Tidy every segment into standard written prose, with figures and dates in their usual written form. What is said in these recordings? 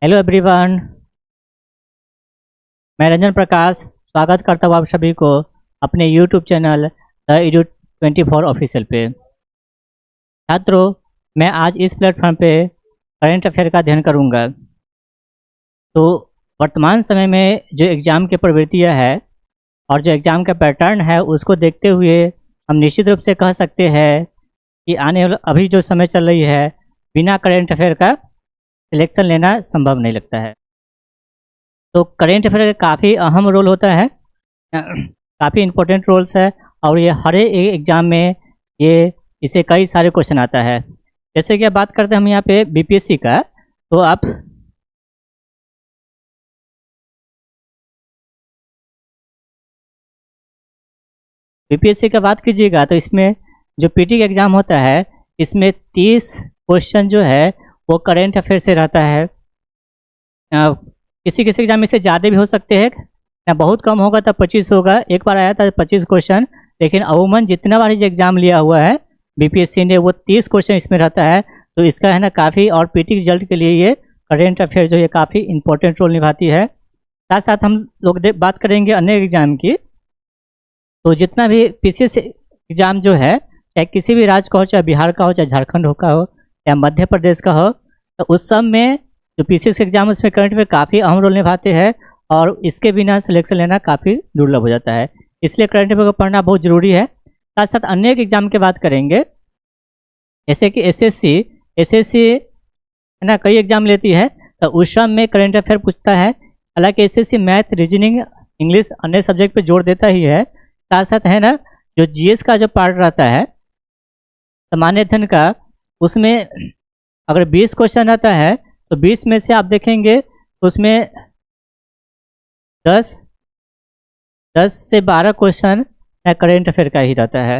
Hello everyone. मैं रंजन प्रकाश स्वागत करता हूँ आप सभी को अपने YouTube channel the edu 24 official पे। छात्रों, मैं आज इस प्लेटफॉर्म पे करंट अफेयर का अध्ययन करूँगा। तो वर्तमान समय में जो एग्ज़ाम की प्रवृत्तियाँ है और जो एग्ज़ाम का पैटर्न है उसको देखते हुए हम निश्चित रूप से कह सकते हैं कि आने वाला अभी जो समय चल रही है बिना करंट अफेयर का सिलेक्शन लेना संभव नहीं लगता है। तो करेंट अफेयर का काफ़ी अहम रोल होता है, काफ़ी इम्पोर्टेंट रोल्स है और ये हर एक एग्ज़ाम में ये इसे कई सारे क्वेश्चन आता है। जैसे कि अब बात करते हैं हम यहाँ पे बीपीएससी का, तो आप बीपीएससी का बात कीजिएगा तो इसमें जो पीटी का एग्ज़ाम होता है इसमें 30 क्वेश्चन जो है वो करेंट अफेयर से रहता है। किसी किसी एग्जाम में से ज़्यादा भी हो सकते हैं, या बहुत कम होगा तब 25 होगा। एक बार आया था 25 क्वेश्चन, लेकिन अमूमन जितना बार एग्जाम लिया हुआ है बीपीएससी ने वो 30 क्वेश्चन इसमें रहता है। तो इसका है ना काफ़ी, और पीटी रिजल्ट के लिए ये करेंट अफेयर जो ये काफ़ी इंपॉर्टेंट रोल निभाती है। साथ साथ हम लोग बात करेंगे अन्य एग्जाम की। तो जितना भी पीसीएस एग्जाम जो है, चाहे किसी भी राज्य का हो, चाहे बिहार का हो, चाहे झारखंड का हो, या मध्य प्रदेश का हो, तो उस सब में जो पीसीएस एग्जाम उसमें करंट अफेयर काफ़ी अहम रोल निभाते हैं और इसके बिना सिलेक्शन लेना काफ़ी दुर्लभ हो जाता है। इसलिए करंट अफेयर को पढ़ना बहुत ज़रूरी है। साथ साथ अन्य एक एग्जाम की बात करेंगे, जैसे कि एसएससी है ना, कई एग्जाम लेती है तो उस सब में करंट अफेयर पूछता है। हालांकि एसएससी मैथ, रीजनिंग, इंग्लिश अन्य सब्जेक्ट पे जोर देता ही है। साथ साथ है ना जो जीएस का जो पार्ट रहता है सामान्य अध्ययन का, उसमें अगर 20 क्वेश्चन आता है तो 20 में से आप देखेंगे तो उसमें 10 से 12 क्वेश्चन करेंट अफेयर का ही रहता है।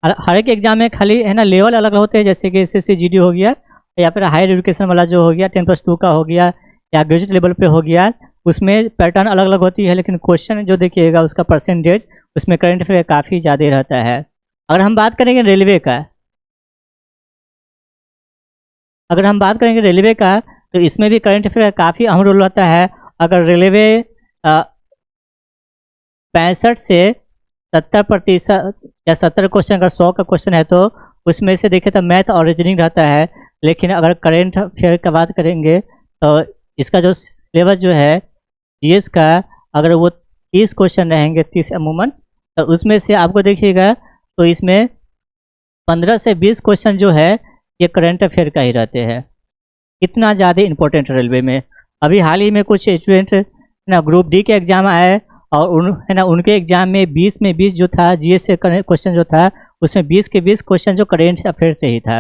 हर एक एग्जाम में खाली है ना लेवल अलग होते हैं, जैसे कि एसएससी जीडी हो गया, या फिर हायर एजुकेशन वाला जो हो गया 10+2 का हो गया, या ग्रेजुएट लेवल पे हो गया, उसमें पैटर्न अलग अलग होती है, लेकिन क्वेश्चन जो देखिएगा उसका परसेंटेज उसमें करंट अफेयर काफ़ी ज़्यादा रहता है। अगर हम बात करेंगे रेलवे का, तो इसमें भी करंट अफेयर का काफ़ी अहम रोल रहता है। अगर रेलवे 65 से 70% या 70 क्वेश्चन, अगर 100 का क्वेश्चन है तो उसमें से देखें तो मैथ और रीजनिंग रहता है। लेकिन अगर करंट अफेयर का बात करेंगे तो इसका जो सिलेबस जो है जीएस का, अगर वो 30 क्वेश्चन रहेंगे, 30 अमूमन, तो उसमें से आपको देखिएगा तो इसमें 15 से 20 क्वेश्चन जो है ये करंट अफेयर का ही रहते हैं। इतना ज़्यादा इंपॉर्टेंट रेलवे में। अभी हाल ही में कुछ स्टूडेंट ना ग्रुप डी के एग्जाम आए और है ना उनके एग्जाम में 20 में 20 जो था जीएस से क्वेश्चन जो था उसमें 20 के 20 क्वेश्चन जो करेंट अफेयर से ही था।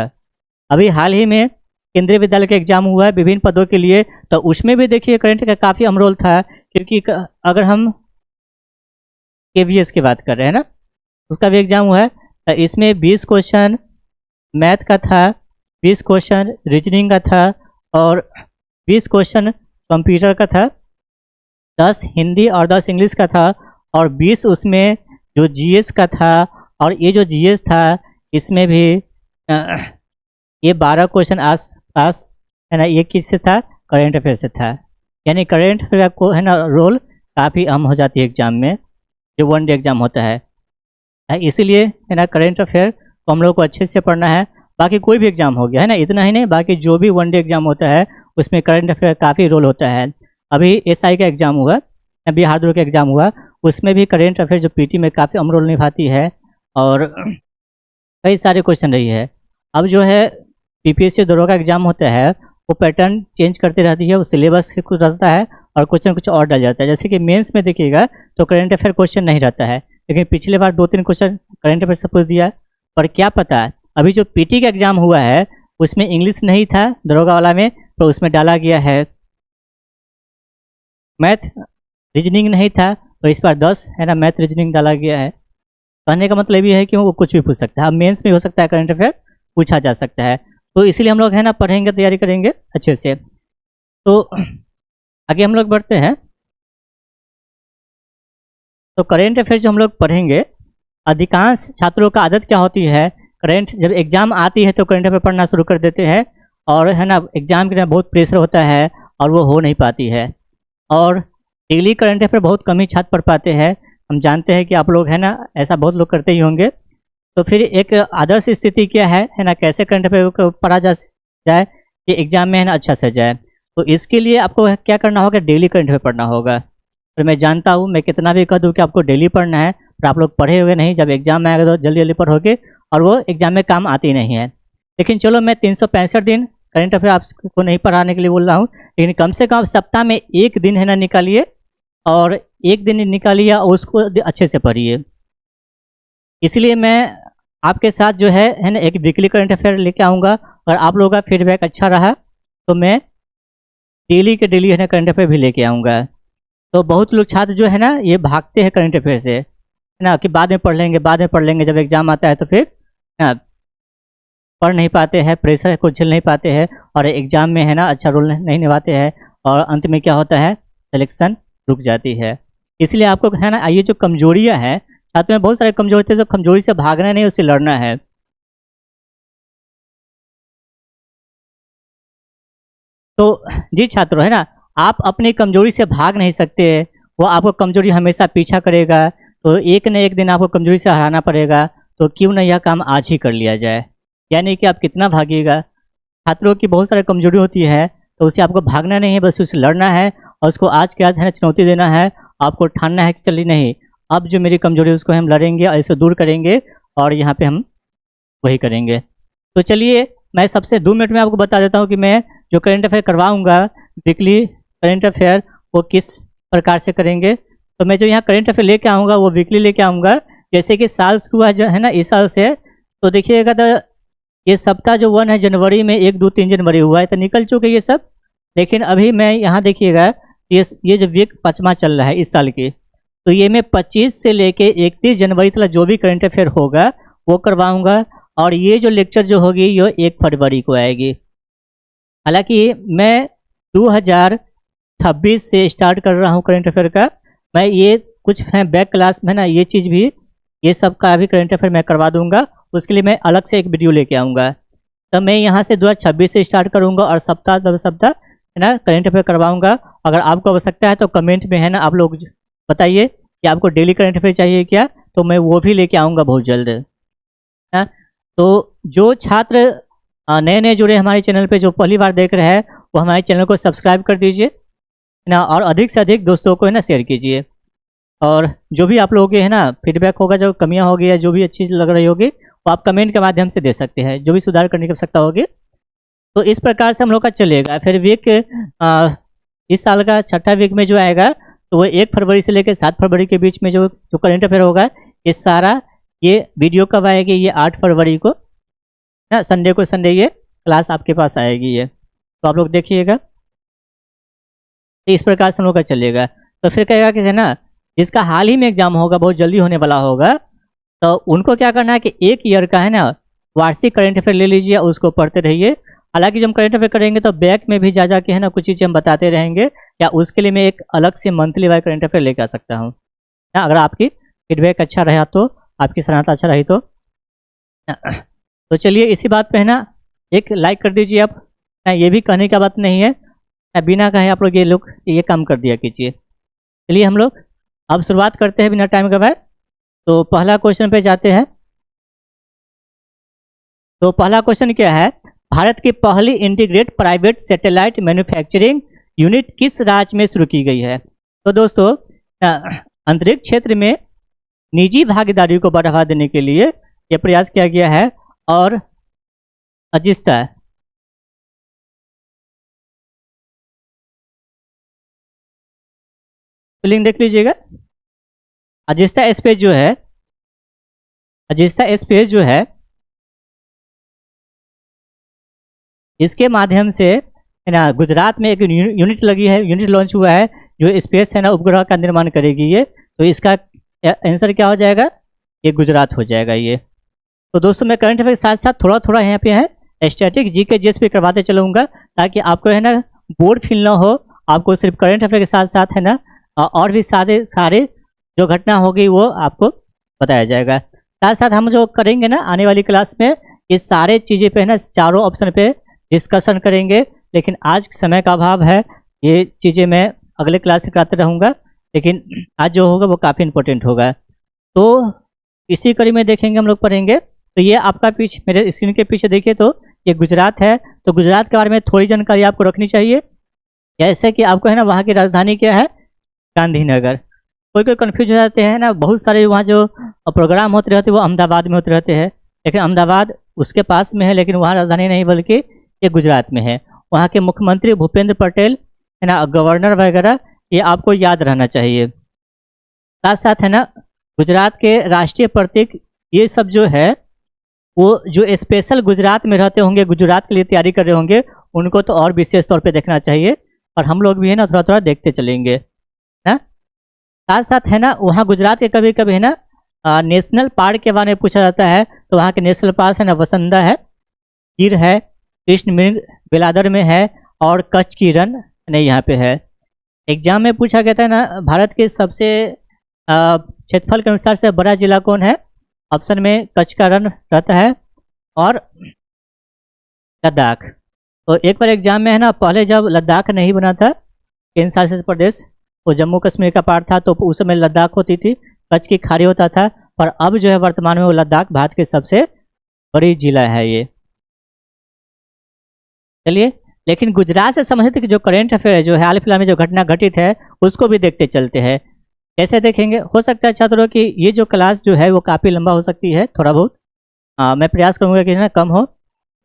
अभी हाल ही में केंद्रीय विद्यालय का एग्जाम हुआ है विभिन्न पदों के लिए, तो उसमें भी देखिए करंट का काफ़ी अहम रोल था। क्योंकि अगर हम केवीएस की बात कर रहे हैं ना, उसका भी एग्जाम हुआ है, तो इसमें 20 क्वेश्चन मैथ का था, 20 क्वेश्चन रीजनिंग का था और 20 क्वेश्चन कंप्यूटर का था, 10 हिंदी और 10 इंग्लिश का था, और 20 उसमें जो जीएस का था। और ये जो जीएस था इसमें भी ये 12 क्वेश्चन आस पास है ना, ये किससे था? करंट अफेयर से था। यानी करंट अफेयर को है ना रोल काफ़ी अहम हो जाती है एग्जाम में, जो वन डे एग्जाम होता है। इसीलिए है ना करंट अफेयर को हम लोग को अच्छे से पढ़ना है। बाकी कोई भी एग्जाम हो गया है ना, इतना ही नहीं, बाकी जो भी वन डे एग्जाम होता है उसमें करंट अफेयर काफ़ी रोल होता है। अभी एसआई का एग्जाम हुआ, बिहार दौड़ का एग्जाम हुआ, उसमें भी करंट अफेयर जो पीटी में काफ़ी अहम रोल निभाती है और कई सारे क्वेश्चन रही है। अब जो है बीपीएससी दौड़ का एग्जाम होता है वो पैटर्न चेंज करती रहती है, वो सिलेबस कुछ रहता है और क्वेश्चन कुछ और डल जाता है। जैसे कि मेंस में देखिएगा तो करंट अफेयर क्वेश्चन नहीं रहता है, लेकिन पिछले बार 2-3 क्वेश्चन करंट अफेयर से पूछ दिया। पर क्या पता अभी जो पीटी का एग्जाम हुआ है उसमें इंग्लिश नहीं था दरोगा वाला में, तो उसमें डाला गया है। मैथ रीजनिंग नहीं था तो इस बार 10 है ना मैथ रीजनिंग डाला गया है। कहने का मतलब ये है कि वो कुछ भी पूछ सकता है। अब मेंस में हो सकता है करंट अफेयर पूछा जा सकता है, तो इसीलिए हम लोग है ना पढ़ेंगे, तैयारी करेंगे अच्छे से। तो आगे हम लोग बढ़ते हैं। तो करंट अफेयर जो हम लोग पढ़ेंगे, अधिकांश छात्रों का आदत क्या होती है, करंट जब एग्जाम आती है तो करंट अफेयर पढ़ना शुरू कर देते हैं और है ना एग्ज़ाम के लिए बहुत प्रेशर होता है और वो हो नहीं पाती है। और डेली करंट अफेयर बहुत कम ही छात्र पढ़ पाते हैं। हम जानते हैं कि आप लोग है ना ऐसा बहुत लोग करते ही होंगे। तो फिर एक आदर्श स्थिति क्या है ना, कैसे करंट अफेयर को पढ़ा जाए कि एग्ज़ाम में है ना अच्छा से जाए। तो इसके लिए आपको क्या करना होगा, डेली करंट अफेयर पढ़ना होगा। और मैं जानता हूँ, मैं कितना भी कह दूँ कि आपको डेली पढ़ना है, पर आप लोग पढ़े हुए नहीं। जब एग्ज़ाम में आएगा तो जल्दी जल्दी पढ़ोगे और वो एग्ज़ाम में काम आती नहीं है। लेकिन चलो, मैं 365 दिन करंट अफेयर आपको नहीं पढ़ाने के लिए बोल रहा हूँ, लेकिन कम से कम सप्ताह में एक दिन है ना निकालिए, और एक दिन निकालिए और उसको अच्छे से पढ़िए। इसलिए मैं आपके साथ जो है ना एक वीकली करंट अफेयर लेके आऊँगा। और आप लोगों का फीडबैक अच्छा रहा तो मैं डेली के डेली है ना करंट अफेयर भी लेके आऊँगा। तो बहुत लोग छात्र जो है ना ये भागते हैं करंट अफेयर से, है ना, कि बाद में पढ़ लेंगे, बाद में पढ़ लेंगे। जब एग्ज़ाम आता है तो फिर पढ़ नहीं पाते हैं, प्रेशर को झेल नहीं पाते हैं, और एग्ज़ाम में है ना अच्छा रोल नहीं निभाते हैं, और अंत में क्या होता है, सिलेक्शन रुक जाती है। इसलिए आपको है ना ये जो कमजोरियाँ हैं, छात्र में बहुत सारे कमजोरी होते हैं, तो कमजोरी से भागना नहीं, उससे लड़ना है। तो जी छात्रों, है ना, आप अपनी कमजोरी से भाग नहीं सकते, वो आपको कमजोरी हमेशा पीछा करेगा। तो एक न एक दिन आपको कमजोरी से हराना पड़ेगा। तो क्यों ना यह काम आज ही कर लिया जाए। यानी कि आप कितना भागिएगा। छात्रों की बहुत सारी कमजोरी होती है, तो उसे आपको भागना नहीं है, बस उसे लड़ना है, और उसको आज के आज है ना चुनौती देना है। आपको ठानना है कि चलिए नहीं, अब जो मेरी कमजोरी है उसको हम लड़ेंगे और इसे दूर करेंगे, और यहाँ पे हम वही करेंगे। तो चलिए, मैं सबसे 2 मिनट में आपको बता देता हूँ कि मैं जो करंट अफेयर करवाऊँगा, वीकली करंट अफेयर, वो किस प्रकार से करेंगे। तो मैं जो यहाँ करंट अफेयर लेके आऊँगा वो वीकली लेके आऊँगा। जैसे कि साल शुरू हुआ जो है ना इस साल से, तो देखिएगा, तो ये सप्ताह जो 1 है जनवरी में, 1, 2, 3 जनवरी हुआ है, तो निकल चुके ये सब। लेकिन अभी मैं यहाँ देखिएगा, ये जो वीक 5वां चल रहा है इस साल की, तो ये मैं 25 से लेके 31 जनवरी तक जो भी करंट अफेयर होगा वो करवाऊँगा। और ये जो लेक्चर जो होगी ये 1 फरवरी को आएगी। हालांकि मैं 2026 से स्टार्ट कर रहा हूँ करंट अफेयर का। मैं ये कुछ है बैक क्लास में ना, ये चीज़ भी, ये सब का भी करंट अफेयर मैं करवा दूंगा। उसके लिए मैं अलग से एक वीडियो लेके आऊँगा। तो मैं यहाँ से 2026 से स्टार्ट करूँगा, और सप्ताह दर सप्ताह है ना करंट अफेयर करवाऊँगा। अगर आपको आवश्यकता है तो कमेंट में है ना आप लोग बताइए कि आपको डेली करंट अफेयर चाहिए क्या, तो मैं वो भी लेके आऊँगा बहुत जल्द, है। तो जो छात्र नए नए जुड़े हमारे चैनल पे, जो पहली बार देख रहे हैं, वो हमारे चैनल को सब्सक्राइब कर दीजिए, है ना, और अधिक से अधिक दोस्तों को है ना शेयर कीजिए। और जो भी आप लोगों के है ना फीडबैक होगा, जो कमियां होगी या जो भी अच्छी लग रही होगी, वो आप कमेंट के माध्यम से दे सकते हैं, जो भी सुधार करने की आवश्यकता होगी। तो इस प्रकार से हम लोग का चलेगा। फिर वीक इस साल का छठा वीक में जो आएगा, तो वो 1 फरवरी से लेकर 7 फरवरी के बीच में जो करंट अफेयर होगा, ये सारा, ये वीडियो कब आएगी, ये 8 फरवरी को ना, संडे को संडे ये क्लास आपके पास आएगी ये। तो आप लोग देखिएगा, इस प्रकार से हम लोग का चलेगा। तो फिर कहेगा कि है ना, जिसका हाल ही में एग्जाम होगा, बहुत जल्दी होने वाला होगा, तो उनको क्या करना है कि 1 ईयर का है ना वार्षिक करंट अफेयर ले लीजिए और उसको पढ़ते रहिए। हालांकि जब हम करंट अफेयर करेंगे तो बैक में भी जा के है ना कुछ चीज़ें हम बताते रहेंगे, या उसके लिए मैं एक अलग से मंथली वाइज करंट अफेयर लेकर आ सकता हूँ। अगर आपकी फीडबैक अच्छा रहा, तो आपकी सराहना अच्छा रही तो चलिए, इसी बात पे है ना एक लाइक कर दीजिए आप। ये भी कहने का बात नहीं है, बिना कहे आप लोग ये काम कर दिया कीजिए। चलिए, हम लोग अब शुरुआत करते हैं बिना टाइम गवाए। तो पहला क्वेश्चन पे जाते हैं। तो पहला क्वेश्चन क्या है, भारत की पहली integrate private satellite manufacturing unit किस राज्य में शुरू की गई है। तो दोस्तों, अंतरिक्ष क्षेत्र में निजी भागीदारी को बढ़ावा देने के लिए यह प्रयास किया गया है, और अजिस्ता लिंक देख लीजिएगा। अजिस्ता स्पेस जो है, अजिस्ता स्पेस जो है, इसके माध्यम से है ना गुजरात में एक यूनिट लगी है, यूनिट लॉन्च हुआ है, जो स्पेस है ना उपग्रह का निर्माण करेगी ये। तो इसका आंसर क्या हो जाएगा, ये गुजरात हो जाएगा ये। तो दोस्तों, मैं करंट अफेयर के साथ साथ थोड़ा थोड़ा यहाँ पे है स्टैटिक जीके जीएस पे करवाते चलूँगा, ताकि आपको है ना बोर्ड फील ना हो। आपको सिर्फ करंट अफेयर के साथ साथ है ना और भी सारे जो घटना होगी वो आपको बताया जाएगा। साथ साथ हम जो करेंगे ना आने वाली क्लास में, ये सारे चीज़ें पे है ना चारों ऑप्शन पे डिस्कशन करेंगे, लेकिन आज समय का अभाव है, ये चीज़ें मैं अगले क्लास से कराते रहूँगा, लेकिन आज जो होगा वो काफ़ी इंपॉर्टेंट होगा। तो इसी कड़ी में देखेंगे, हम लोग पढ़ेंगे। तो ये आपका मेरे स्क्रीन के पीछे देखिए, तो ये गुजरात है। तो गुजरात के बारे में थोड़ी जानकारी आपको रखनी चाहिए, जैसे कि आपको है ना वहाँ की राजधानी क्या है, गांधीनगर। कोई कन्फ्यूज हो जाते हैं ना, बहुत सारे वहाँ जो प्रोग्राम होते रहते हैं वो अहमदाबाद में होते रहते हैं, लेकिन अहमदाबाद उसके पास में है, लेकिन वहाँ राजधानी नहीं बल्कि ये गुजरात में है। वहाँ के मुख्यमंत्री भूपेंद्र पटेल है ना, गवर्नर वगैरह, ये आपको याद रहना चाहिए। साथ साथ है ना गुजरात के राष्ट्रीय प्रतीक ये सब जो है, वो जो स्पेशल गुजरात में रहते होंगे, गुजरात के लिए तैयारी कर रहे होंगे, उनको तो और विशेष तौर पे देखना चाहिए, और हम लोग भी है ना थोड़ा थोड़ा देखते चलेंगे ना। साथ साथ है ना वहाँ गुजरात के कभी कभी है ना नेशनल पार्क के बारे में पूछा जाता है। तो वहाँ के नेशनल पार्क है ना वसंदा है, गिर है, कृष्ण मृग बेलादर में है, और कच्छ की रण नहीं यहाँ पे है। एग्जाम में पूछा गया था ना, भारत के सबसे क्षेत्रफल के अनुसार से बड़ा जिला कौन है? ऑप्शन में कच्छ का रण रहता है और लद्दाख। तो एक बार एग्जाम में है ना, पहले जब लद्दाख नहीं बना था, केंद्र शासित प्रदेश, वो जम्मू कश्मीर का पार्ट था, तो उस समय लद्दाख होती थी, कच्छ की खाड़ी होता था, पर अब जो है वर्तमान में वो लद्दाख भारत के सबसे बड़ी जिला है ये। चलिए, लेकिन गुजरात से संबंधित जो करंट अफेयर है, जो हाल फिलहाल में जो घटना घटित है, उसको भी देखते चलते हैं। कैसे देखेंगे? हो सकता है छात्रों की ये जो क्लास जो है वो काफ़ी लंबा हो सकती है, थोड़ा बहुत मैं प्रयास करूँगा कि ना कम हो,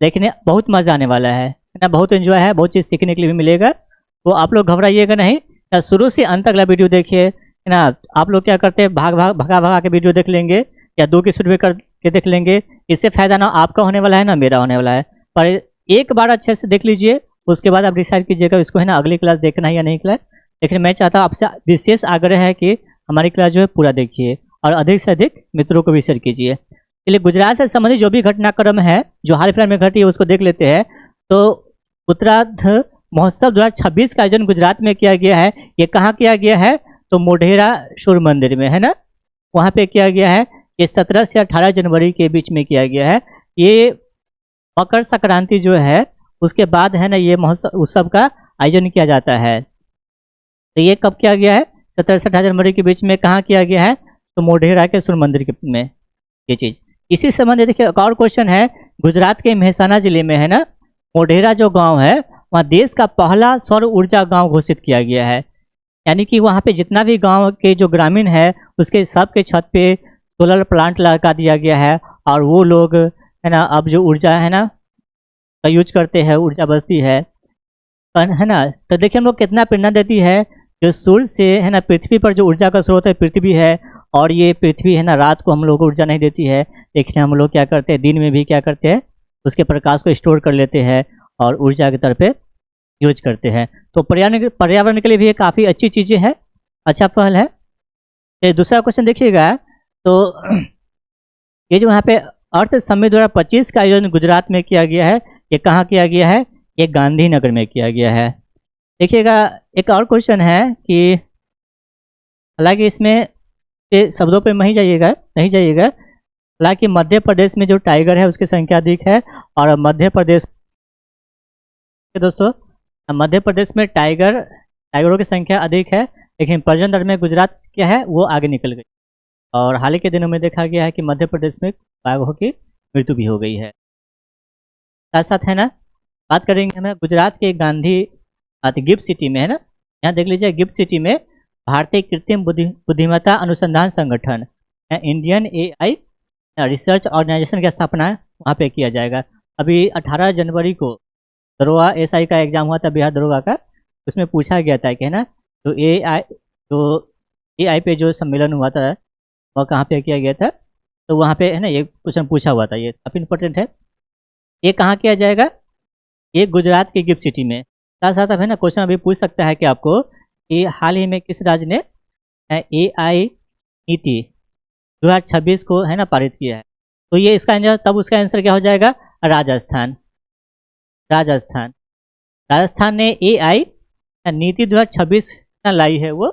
लेकिन ये बहुत मज़ा आने वाला है ना, बहुत एंजॉय है, बहुत चीज़ सीखने के लिए भी मिलेगा। तो आप लोग घबराइएगा नहीं, ना शुरू से अंत अगला वीडियो देखिए, है ना। आप लोग क्या करते हैं, भगा के वीडियो देख लेंगे, या 2 की स्पीड में करके देख लेंगे, इससे फ़ायदा ना आपका होने वाला है ना मेरा होने वाला है। पर एक बार अच्छे से देख लीजिए, उसके बाद आप डिसाइड कीजिएगा इसको है ना अगली क्लास देखना है या नहीं क्लास। लेकिन मैं चाहता हूँ आपसे विशेष आग्रह है कि हमारी क्लास जो है पूरा देखिए, और अधिक से अधिक मित्रों को भी शेयर कीजिए। इसलिए गुजरात से संबंधित जो भी घटनाक्रम है जो हाल फिलहाल में घटी है उसको देख लेते हैं। तो उत्तरार्ध महोत्सव 2026 का आयोजन गुजरात में किया गया है। ये कहाँ किया गया है? तो मोढेरा सूर्य मंदिर में, है ना, वहाँ पे किया गया है। ये 17 से 18 जनवरी के बीच में किया गया है। ये मकर संक्रांति जो है उसके बाद है ना ये महोत्सव उत्सव का आयोजन किया जाता है। तो ये कब किया गया है? 17 से 18 जनवरी के बीच में। कहाँ किया गया है? तो मोढेरा के सूर्य मंदिर में ये चीज़। इसी संबंध देखिए एक और क्वेश्चन है, गुजरात के मेहसाना जिले में है ना मोढेरा जो गांव है, वहाँ देश का पहला सौर ऊर्जा गांव घोषित किया गया है। यानी कि वहाँ पे जितना भी गांव के जो ग्रामीण है उसके सबके छत पे सोलर प्लांट लगा दिया गया है, और वो लोग है ना अब जो ऊर्जा है ना का यूज करते हैं, ऊर्जा बचती है ना। तो देखिए हम लोग कितना प्रेरणा देती है, जो सूर्य से है ना पृथ्वी पर जो ऊर्जा का स्रोत है पृथ्वी है, और ये पृथ्वी है ना रात को हम लोग को ऊर्जा नहीं देती है, लेकिन हम लोग क्या करते हैं दिन में भी क्या करते हैं उसके प्रकाश को स्टोर कर लेते हैं और ऊर्जा के तौर पे यूज करते हैं। तो पर्यावरण के लिए भी ये काफ़ी अच्छी चीज़ें है, अच्छा पहल है। तो दूसरा क्वेश्चन देखिएगा, तो ये जो यहाँ पे अर्थ समिट 2025 का आयोजन गुजरात में किया गया है, ये कहाँ किया गया है? ये गांधीनगर में किया गया है। देखिएगा एक और क्वेश्चन है कि हालांकि इसमें शब्दों पे नहीं जाइएगा, हालांकि मध्य प्रदेश में जो टाइगर है उसकी संख्या अधिक है, और मध्य प्रदेश दोस्तों मध्य प्रदेश में टाइगरों की संख्या अधिक है, लेकिन प्रजनन दर में गुजरात क्या है वो आगे निकल गई, और हाल ही के दिनों में देखा गया है कि मध्य प्रदेश में बाघों की मृत्यु भी हो गई है। साथ साथ है ना बात करेंगे हम गुजरात के गांधी गिफ्ट सिटी में, है ना, यहाँ देख लीजिए गिफ्ट सिटी में भारतीय कृत्रिम बुद्धिमत्ता अनुसंधान संगठन इंडियन AI रिसर्च ऑर्गेनाइजेशन की स्थापना वहाँ पे किया जाएगा। अभी 18 जनवरी को दरोगा SI का एग्जाम हुआ था, बिहार दरोगा का, उसमें पूछा गया था कि है ना तो AI पे जो सम्मेलन हुआ था वह कहाँ पे किया गया था, तो वहाँ पे है ना ये क्वेश्चन पूछा हुआ था, ये काफ़ी इंपॉर्टेंट है। ये कहाँ किया जाएगा? ये गुजरात की गिफ्ट सिटी में। साथ साथ अब है ना क्वेश्चन अभी पूछ सकता है कि आपको कि हाल ही में किस राज्य ने AI नीति 2026 को है ना पारित किया है, तो ये इसका आंसर, तब उसका आंसर क्या हो जाएगा? राजस्थान ने AI नीति 2026 लाई है वो,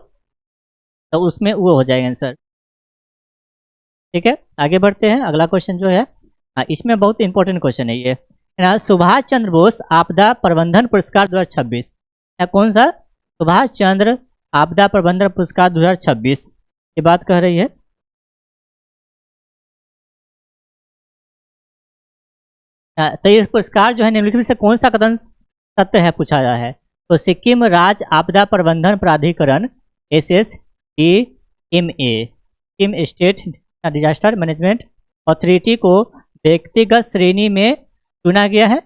तो उसमें वो हो जाएगा आंसर। ठीक है, आगे बढ़ते हैं। अगला क्वेश्चन जो है इसमें बहुत इंपॉर्टेंट क्वेश्चन है ये, है ना, सुभाष चंद्र बोस आपदा प्रबंधन पुरस्कार 2026, या कौन सा? सुभाष चंद्र आपदा प्रबंधन पुरस्कार 2026 ये बात कह रही है। तो ये पुरस्कार जो है निम्नलिखित में से कौन सा कथन सत्य है पूछा गया है। तो सिक्किम राज्य आपदा प्रबंधन प्राधिकरण SSDMA, Sikkim state disaster management authority को व्यक्तिगत श्रेणी में चुना गया है।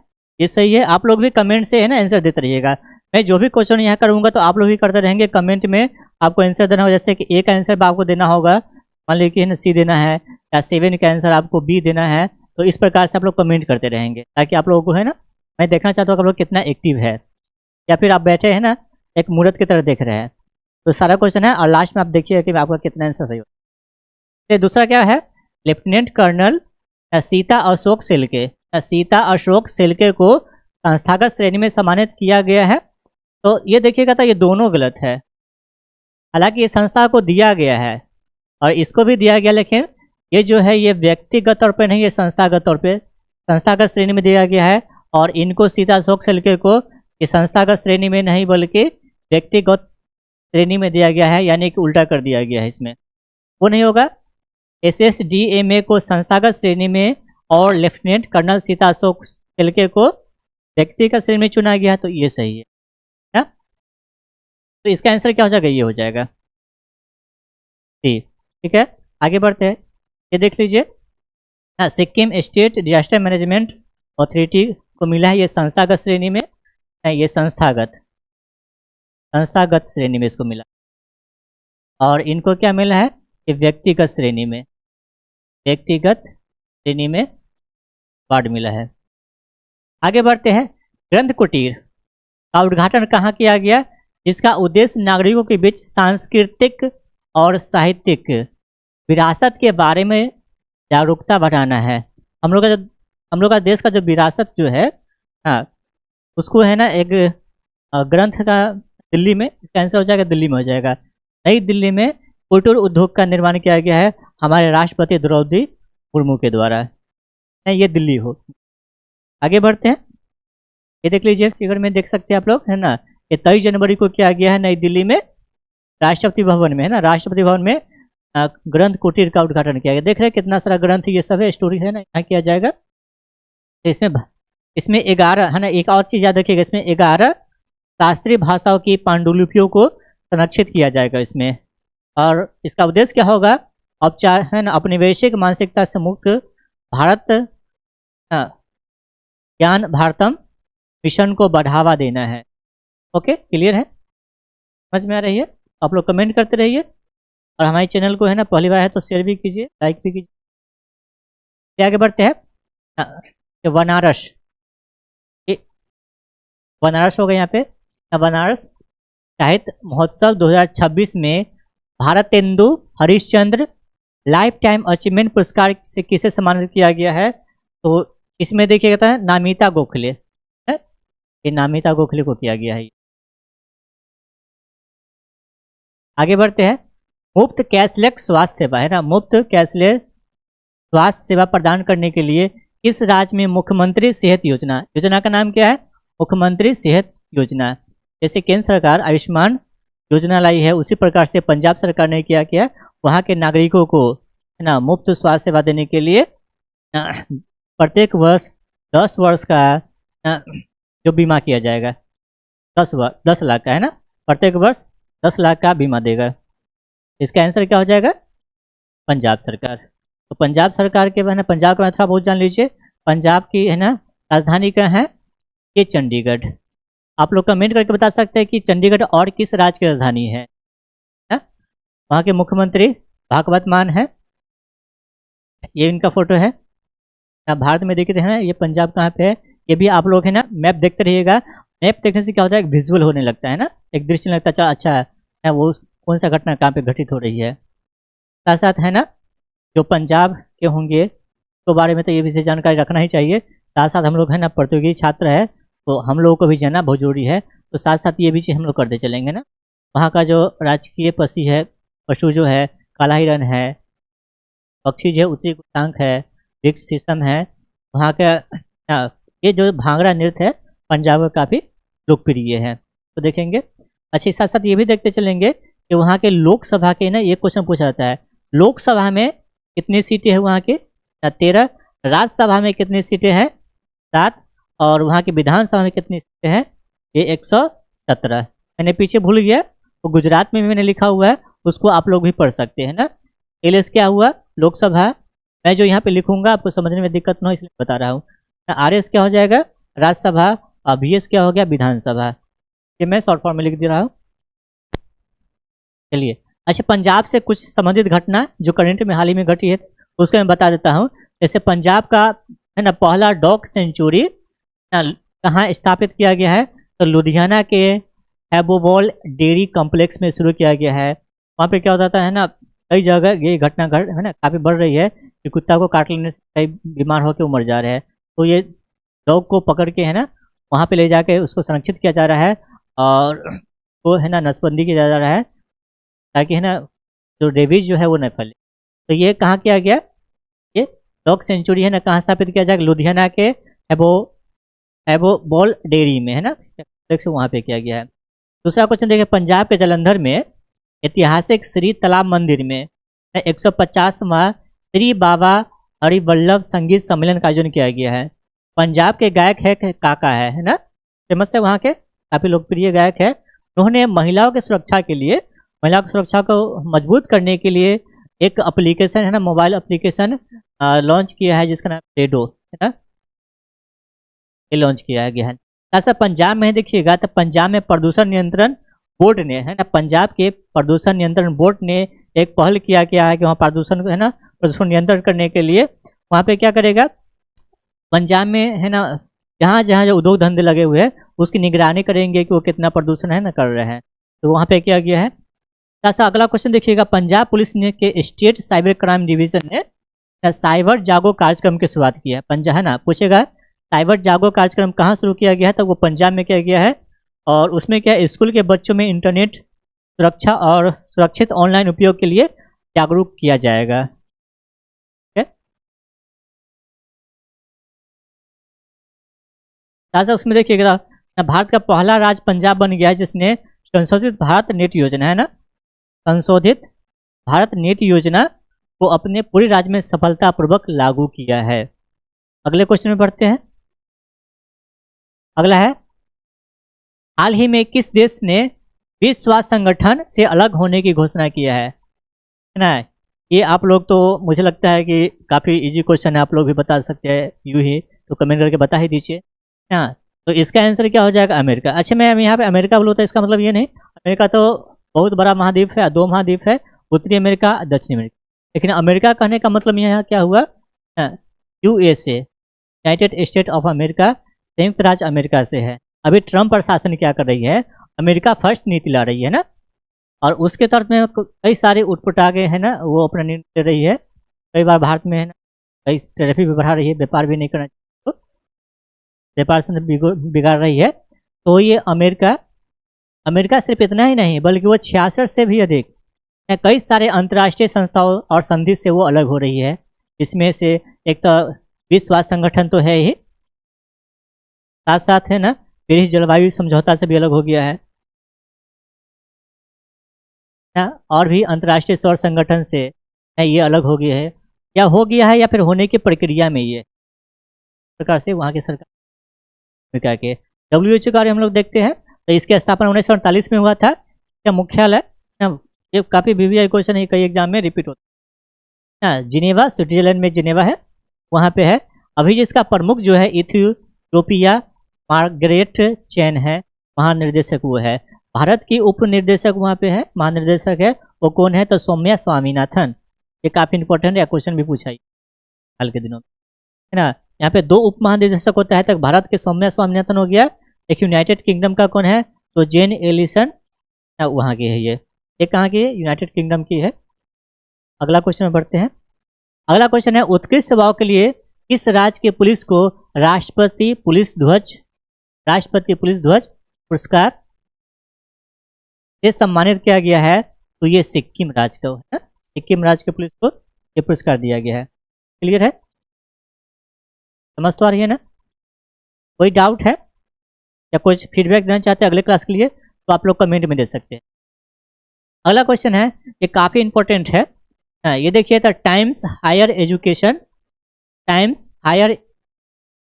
ये सही है। आप लोग भी कमेंट से है ना आंसर देते रहिएगा। मैं जो भी क्वेश्चन यहाँ करूँगा तो आप लोग भी करते रहेंगे, कमेंट में आपको आंसर देना होगा। जैसे कि ए का आंसर आपको देना होगा, मान लीजिए कि है ना सी देना है, या 7 का आंसर आपको बी देना है। तो इस प्रकार से आप लोग कमेंट करते रहेंगे ताकि आप लोगों को है ना, मैं देखना चाहता हूँ कि आप लोग कितना एक्टिव है, या फिर आप बैठे हैं ना एक मूर्त की तरह देख रहे हैं। तो सारा क्वेश्चन है और लास्ट में आप देखिए कि आपका कितना आंसर सही हो। दूसरा क्या है, लेफ्टिनेंट कर्नल सीता अशोक सिल्के, सीता अशोक सिल्के को संस्थागत श्रेणी में सम्मानित किया गया है। तो ये देखिएगा तो ये दोनों गलत है। हालांकि ये संस्था को दिया गया है और इसको भी दिया गया, लेकिन ये जो है ये व्यक्तिगत तौर पे नहीं, ये संस्थागत तौर पे संस्थागत श्रेणी में दिया गया है। और इनको सीता अशोक सिल्के को ये संस्थागत श्रेणी में नहीं बल्कि व्यक्तिगत श्रेणी में दिया गया है, यानी कि उल्टा कर दिया गया है। इसमें वो नहीं होगा। SSDMA को संस्थागत श्रेणी में और लेफ्टिनेंट कर्नल सीता अशोक सिल्के को व्यक्तिगत श्रेणी में चुना गया है, तो ये सही है ना। तो इसका आंसर क्या हो जाएगा, ये हो जाएगा ठीक है। आगे बढ़ते हैं। ये देख लीजिए, Sikkim state disaster management authority को मिला है ये संस्थागत श्रेणी में, ये संस्थागत श्रेणी में इसको मिला। और इनको क्या मिला है, ये व्यक्तिगत श्रेणी में अवार्ड मिला है। आगे बढ़ते हैं। ग्रंथ कुटीर का उद्घाटन कहाँ किया गया, जिसका उद्देश्य नागरिकों के बीच सांस्कृतिक और साहित्यिक विरासत के बारे में जागरूकता बढ़ाना है। हम लोग का देश का जो विरासत जो है, उसको है ना एक ग्रंथ का दिल्ली में, इसका आंसर हो जाएगा दिल्ली में हो जाएगा। नई दिल्ली में कुटीर उद्योग का निर्माण किया गया है हमारे राष्ट्रपति द्रौपदी मुर्मू के द्वारा, ये दिल्ली हो। आगे बढ़ते हैं। ये देख लीजिए फिगर में देख सकते हैं आप लोग, है ना, ये 23 जनवरी को किया गया है नई दिल्ली में राष्ट्रपति भवन में, है ना, राष्ट्रपति भवन में ग्रंथ कुटीर का उद्घाटन किया गया। देख रहे हैं कितना सारा ग्रंथ ये सब है, स्टोरी है ना, यहाँ किया जाएगा। तो इसमें 11 है ना, एक और चीज याद रखिएगा, इसमें 11 शास्त्रीय भाषाओं की पांडुलिपियों को संरक्षित किया जाएगा इसमें। और इसका उद्देश्य क्या होगा, औपचार है ना, औपनिवेशिक मानसिकता से मुक्त भारत ज्ञान भारतम मिशन को बढ़ावा देना है। ओके, क्लियर है, समझ में आ रही है। आप लोग कमेंट करते रहिए और हमारे चैनल को है ना पहली बार है तो शेयर भी कीजिए, लाइक भी कीजिए। आगे बढ़ते हैं। बनारस हो गया यहाँ पे। बनारस साहित्य महोत्सव 2026 में Bharatendu Harishchandra life time achievement पुरस्कार से किसे सम्मानित किया गया है। तो इसमें देखिएगा नामिता गोखले है, ये नामिता गोखले को किया गया है। आगे बढ़ते हैं। मुफ्त कैशलेस स्वास्थ्य सेवा है ना, मुफ्त कैशलेस स्वास्थ्य सेवा प्रदान करने के लिए किस राज्य में मुख्यमंत्री सेहत योजना का नाम क्या है, मुख्यमंत्री सेहत योजना। जैसे केंद्र सरकार आयुष्मान योजना लाई है, उसी प्रकार से पंजाब सरकार ने किया वहाँ के नागरिकों को है ना मुफ्त स्वास्थ्य सेवा देने के लिए प्रत्येक वर्ष 10 वर्ष का जो बीमा किया जाएगा, 10 लाख का है ना, प्रत्येक वर्ष 10 लाख का बीमा देगा। इसका आंसर क्या हो जाएगा, पंजाब सरकार। तो पंजाब सरकार के है ना, पंजाब का थोड़ा बहुत जान लीजिए। पंजाब की है ना राजधानी क्या है, ये चंडीगढ़। आप लोग कमेंट करके बता सकते हैं कि चंडीगढ़ और किस राज्य की राजधानी है। वहाँ के मुख्यमंत्री भागवत मान है, ये इनका फोटो है। भारत में देखते हैं ये पंजाब कहाँ पे है, ये भी आप लोग है ना मैप देखते रहिएगा। मैप देखने से क्या होता है, एक विजुअल होने लगता है ना, एक दृश्य लगता है अच्छा है वो कौन सा घटना कहाँ पे घटित हो रही है। साथ साथ है ना जो पंजाब के होंगे तो बारे में तो ये विशेष जानकारी रखना ही चाहिए। साथ साथ हम लोग है ना प्रतियोगी छात्र है तो हम लोगों को भी जानना बहुत जरूरी है। तो साथ साथ ये भी चीज़ हम लोग करते चलेंगे ना। वहाँ का जो राजकीय पशु जो है काला हिरन है, पक्षी जो है उत्तरी गुप्तांक है, वृक्ष शीशम है, वहाँ का ये जो भांगड़ा नृत्य है पंजाब में काफ़ी लोकप्रिय है, तो देखेंगे। अच्छा, साथ साथ ये भी देखते चलेंगे कि वहाँ के लोकसभा के ना ये क्वेश्चन पूछा जाता है, लोकसभा में कितनी सीटें हैं वहाँ की? 13। राज्यसभा में कितनी सीटें हैं? 7। और वहाँ की विधानसभा में कितनी सीटें हैं? ये 117। मैंने पीछे भूल गया, वो गुजरात में भी मैंने लिखा हुआ है, उसको आप लोग भी पढ़ सकते हैं ना। एलएस क्या हुआ? लोकसभा। मैं जो यहाँ पे लिखूंगा आपको समझने में दिक्कत ना हो इसलिए बता रहा हूँ। आरएस क्या हो जाएगा? राज्यसभा। और बीएस क्या हो गया? विधानसभा। ये मैं शॉर्ट फॉर्म में लिख दे रहा हूँ। चलिए, अच्छा, पंजाब से कुछ संबंधित घटना जो करंट में हाल ही में घटी है उसको मैं बता देता हूँ। जैसे पंजाब का है ना पहला डॉग सेंचुरी कहाँ स्थापित किया गया है? तो लुधियाना के हैबोवॉल डेयरी कॉम्प्लेक्स में शुरू किया गया है। वहाँ पे क्या होता है ना, कई जगह ये घटना है ना काफ़ी बढ़ रही है कि कुत्ता को काट लेने से कई बीमार होकर वो मर जा रहे हैं। तो ये डॉग को पकड़ के है ना वहाँ पे ले जाके उसको संरक्षित किया जा रहा है और वो है ना नसबंदी किया जा रहा है ताकि है ना जो रेबीज जो है वो न फैले। तो ये कहाँ किया गया? ये डॉग सेंचुरी है ना कहाँ स्थापित किया जाएगा? लुधियाना के हैबोवॉल डेयरी में है ना, वहाँ पे किया गया है। दूसरा क्वेश्चन देखिए, पंजाब के जालंधर में ऐतिहासिक श्री तालाब मंदिर में 150वां श्री बाबा हरिवल्लभ संगीत सम्मेलन का आयोजन किया गया है। पंजाब के गायक है काका है ना, फेमस है, वहाँ के काफ़ी लोकप्रिय गायक है। उन्होंने महिलाओं की सुरक्षा के लिए, महिलाओं की सुरक्षा को मजबूत करने के लिए एक एप्लीकेशन है ना, मोबाइल एप्लीकेशन लॉन्च किया है जिसका नाम रेडो है ना, ये लॉन्च किया गया है। ऐसा पंजाब में देखिएगा तो पंजाब में प्रदूषण नियंत्रण बोर्ड ने है ना, पंजाब के प्रदूषण नियंत्रण बोर्ड ने एक पहल किया है कि वहाँ प्रदूषण है ना प्रदूषण नियंत्रण करने के लिए वहाँ पे क्या करेगा, पंजाब में है ना जहाँ जहाँ जो उद्योग धंधे लगे हुए हैं उसकी निगरानी करेंगे कि वो कितना प्रदूषण है ना कर रहे हैं। तो वहाँ पे किया गया है। ऐसा अगला क्वेश्चन देखिएगा, पंजाब पुलिस ने के स्टेट साइबर क्राइम डिवीजन ने साइबर जागो कार्यक्रम की शुरुआत की है। पंजाब है ना, पूछेगा साइबर जागो कार्यक्रम कहाँ शुरू किया गया है? तो वो पंजाब में किया गया है और उसमें क्या स्कूल के बच्चों में इंटरनेट सुरक्षा और सुरक्षित ऑनलाइन उपयोग के लिए जागरूक किया जाएगा। ताजा उसमें देखिएगा भारत का पहला राज्य पंजाब बन गया है जिसने संशोधित भारत नेट योजना है ना, संशोधित भारत नेट योजना को अपने पूरे राज्य में सफलतापूर्वक लागू किया है। अगले क्वेश्चन में बढ़ते हैं। अगला है, हाल ही में किस देश ने विश्व स्वास्थ्य संगठन से अलग होने की घोषणा किया है ना? ये आप लोग तो मुझे लगता है कि काफ़ी इजी क्वेश्चन है, आप लोग भी बता सकते हैं यूँ ही, तो कमेंट करके बता ही दीजिए। हाँ, तो इसका आंसर क्या हो जाएगा? अमेरिका। अच्छा, मैं यहाँ पे अमेरिका बोलूँ तो इसका मतलब ये नहीं, अमेरिका तो बहुत बड़ा महाद्वीप है, 2 महाद्वीप है, उत्तरी अमेरिका, दक्षिणी अमेरिका। लेकिन अमेरिका कहने का मतलब यहाँ क्या हुआ? USA, United state of America, संयुक्त राज्य अमेरिका से है। अभी ट्रम्प प्रशासन क्या कर रही है? अमेरिका फर्स्ट नीति ला रही है ना, और उसके तौर में कई सारे उठपटागे है ना वो अपना निर्णय ले रही है। कई बार भारत में है ना कई टैरिफ भी बढ़ा रही है, व्यापार भी नहीं करना चाहिए, तो व्यापार से बिगाड़ रही है। तो ये अमेरिका सिर्फ इतना ही नहीं बल्कि वो 66 से भी अधिक कई सारे अंतर्राष्ट्रीय संस्थाओं और संधि से वो अलग हो रही है। इसमें से एक तो विश्व स्वास्थ्य संगठन तो है ही, साथ साथ है ना पेरिस जलवायु समझौता से भी अलग हो गया है ना, और भी अंतर्राष्ट्रीय सौर संगठन से ये अलग हो गया है, या हो गया है या फिर होने की प्रक्रिया में ये प्रकार से वहाँ की सरकार के। WHO का हम लोग देखते हैं तो इसकी स्थापना 1948 में हुआ था। क्या मुख्यालय, ये काफ़ी VVI क्वेश्चन है, कई एग्जाम में रिपीट होता है। जिनेवा, स्विट्जरलैंड में जिनेवा है, वहाँ पे है। अभी जिसका प्रमुख जो है इथियोपिया मार्गरेट चैन है, महानिर्देशक वो है। भारत की उप निर्देशक वहाँ पे है, महानिर्देशक है, वो कौन है? तो सौम्या स्वामीनाथन। ये काफ़ी इंपॉर्टेंट है, क्वेश्चन भी पूछा हाल के दिनों में है ना। यहाँ पे 2 उप महानिदेशक होता है, तक भारत के सौम्या स्वामीनाथन हो गया। एक यूनाइटेड किंगडम का कौन है? तो जेन एलिसन, वहाँ की है ये कहाँ की है? यूनाइटेड किंगडम की है। अगला क्वेश्चन में बढ़ते हैं। अगला क्वेश्चन है, उत्कृष्ट सेवाओं के लिए किस राज्य के पुलिस को राष्ट्रपति पुलिस ध्वज पुरस्कार से सम्मानित किया गया है? तो ये सिक्किम राज्य का है, सिक्किम राज्य के पुलिस को ये पुरस्कार दिया गया है। क्लियर है, समझ तो आ रही है ना? कोई डाउट है या कुछ फीडबैक देना चाहते हैं अगले क्लास के लिए तो आप लोग कमेंट में दे सकते हैं। अगला क्वेश्चन है, ये काफ़ी इंपॉर्टेंट है। ये देखिए था, Times Higher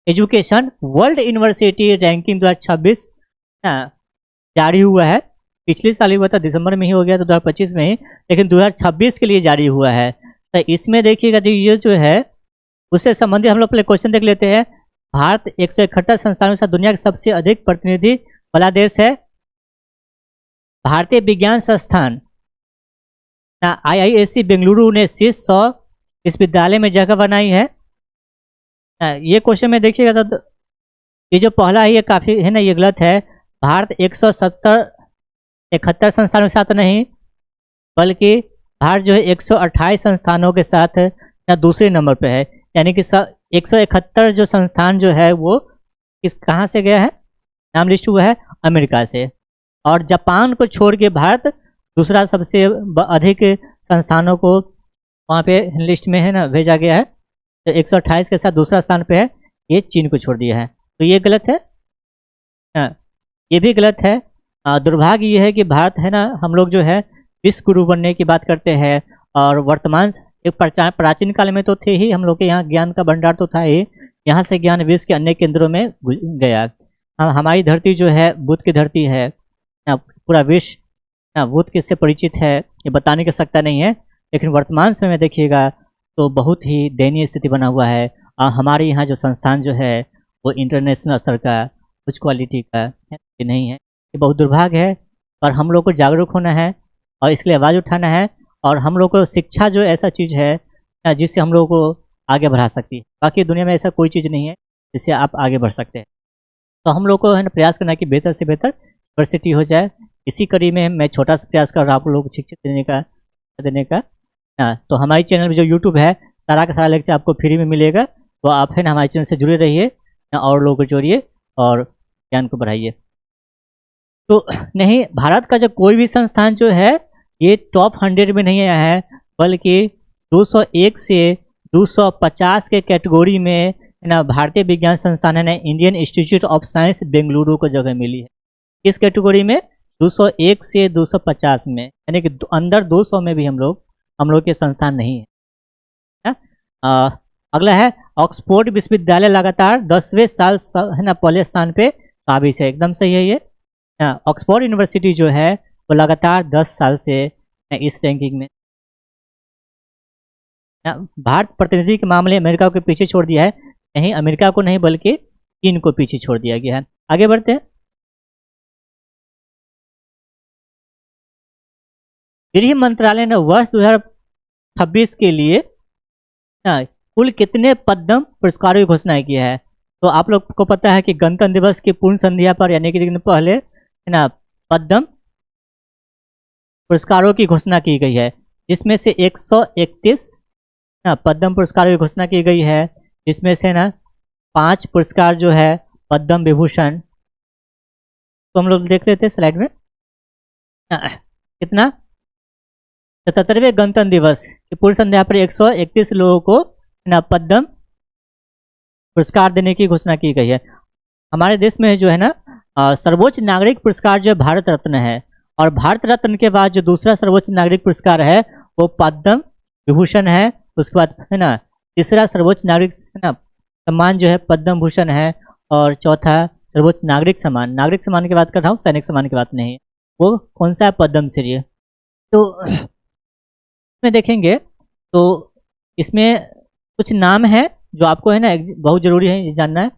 Education World University Ranking 2026 जारी हुआ है। पिछले साल ही हुआ था, दिसंबर में ही हो गया तो 2025 में ही, लेकिन 2026 के लिए जारी हुआ है। तो इसमें देखिएगा जो ये जो है उससे संबंधित हम लोग पहले क्वेश्चन देख लेते हैं। भारत 171 संस्थानों के साथ दुनिया के सबसे अधिक प्रतिनिधि वाला देश है। भारतीय विज्ञान संस्थान IISc बेंगलुरु ने शीर्ष 100 विश्वविद्यालय में जगह बनाई है। ये क्वेश्चन में देखिएगा तो ये जो पहला है ये काफ़ी है ना, ये गलत है। भारत 171 संस्थानों के साथ नहीं, बल्कि भारत जो है 128 संस्थानों के साथ या दूसरे नंबर पे है। यानी कि 171 जो संस्थान जो है वो कहाँ से गया है, नाम लिस्ट हुआ है अमेरिका से। और जापान को छोड़ के भारत दूसरा सबसे अधिक संस्थानों को वहाँ पे लिस्ट में है ना भेजा गया है। तो 128 के साथ दूसरा स्थान पे है, ये चीन को छोड़ दिया है, तो ये गलत है। ये भी गलत है। दुर्भाग्य ये है कि भारत है ना, हम लोग जो है विश्व गुरु बनने की बात करते हैं और वर्तमान एक प्राचीन काल में तो थे ही, हम लोग के यहाँ ज्ञान का भंडार तो था ही, यहाँ से ज्ञान विश्व के अन्य केंद्रों में गया। हमारी धरती जो है बुद्ध की धरती है, पूरा विश्व बुद्ध किससे परिचित है ये बताने की आवश्यकता नहीं है। लेकिन वर्तमान समय में देखिएगा तो बहुत ही दयनीय स्थिति बना हुआ है। हमारे यहाँ जो संस्थान जो है वो इंटरनेशनल स्तर का उच्च क्वालिटी का नहीं है, ये बहुत दुर्भाग्य है। और हम लोग को जागरूक होना है और इसके लिए आवाज़ उठाना है। और हम लोग को शिक्षा जो ऐसा चीज़ है जिससे हम लोग को आगे बढ़ा सकती है। बाकी दुनिया में ऐसा कोई चीज़ नहीं है जिससे आप आगे बढ़ सकते हैं। तो हम लोग को है ना प्रयास करना है कि बेहतर से बेहतर यूनिवर्सिटी हो जाए। इसी कड़ी में मैं छोटा सा प्रयास कर रहा हूँ आप लोग को शिक्षा देने का। तो हमारी चैनल में जो यूट्यूब है सारा का सारा लेक्चर आपको फ्री में मिलेगा, तो आप है ना हमारे चैनल से जुड़े रहिए और लोगों को जोड़िए और ज्ञान को बढ़ाइए। तो नहीं, भारत का जो कोई भी संस्थान जो है ये टॉप 100 में नहीं आया है, बल्कि 201 से 250 के कैटेगरी में ना भारतीय विज्ञान संस्थान है ना Indian institute of science Bengaluru को जगह मिली है। किस कैटेगरी में? 201 से 250 में, यानी कि अंदर 200 में भी हम लोग के संस्थान नहीं है। अगला है ऑक्सफोर्ड विश्वविद्यालय लगातार 10वें साल है ना पहले स्थान पे काबिज है। एकदम सही है ये। ऑक्सफोर्ड यूनिवर्सिटी जो है वो लगातार 10 साल से इस रैंकिंग में। भारत प्रतिनिधि के मामले अमेरिका को पीछे छोड़ दिया है। नहीं, अमेरिका को नहीं बल्कि चीन को पीछे छोड़ दिया गया है। आगे बढ़ते हैं। गृह मंत्रालय ने वर्ष 2026 के लिए कुल कितने पद्म पुरस्कारों की घोषणा की है? तो आप लोग को पता है कि गणतंत्र दिवस की पूर्ण संध्या पर यानी कि दिन पहले है ना पद्म पुरस्कारों की घोषणा की गई है, जिसमें से 131 पद्म पुरस्कारों की घोषणा की गई है। जिसमें से ना 5 पुरस्कार जो है पद्म विभूषण, तो हम लोग देख लेते हैं स्लाइड में। कितना? 77वें गणतंत्र दिवस की पूर्व संध्या पर 131 लोगों को ना पद्म पुरस्कार देने की घोषणा की गई है। हमारे देश में जो है ना सर्वोच्च नागरिक पुरस्कार जो भारत रत्न है, और भारत रत्न के बाद जो दूसरा सर्वोच्च नागरिक पुरस्कार है वो पद्म विभूषण है। उसके बाद है ना तीसरा सर्वोच्च नागरिक सम्मान जो है पद्म भूषण है, और चौथा सर्वोच्च नागरिक सम्मान की बात कर रहा हूँ, सैनिक सम्मान की बात नहीं है। वो कौन सा है? पद्मश्री। तो इसमें देखेंगे तो इसमें कुछ नाम है जो आपको है ना बहुत जरूरी है ये जानना है,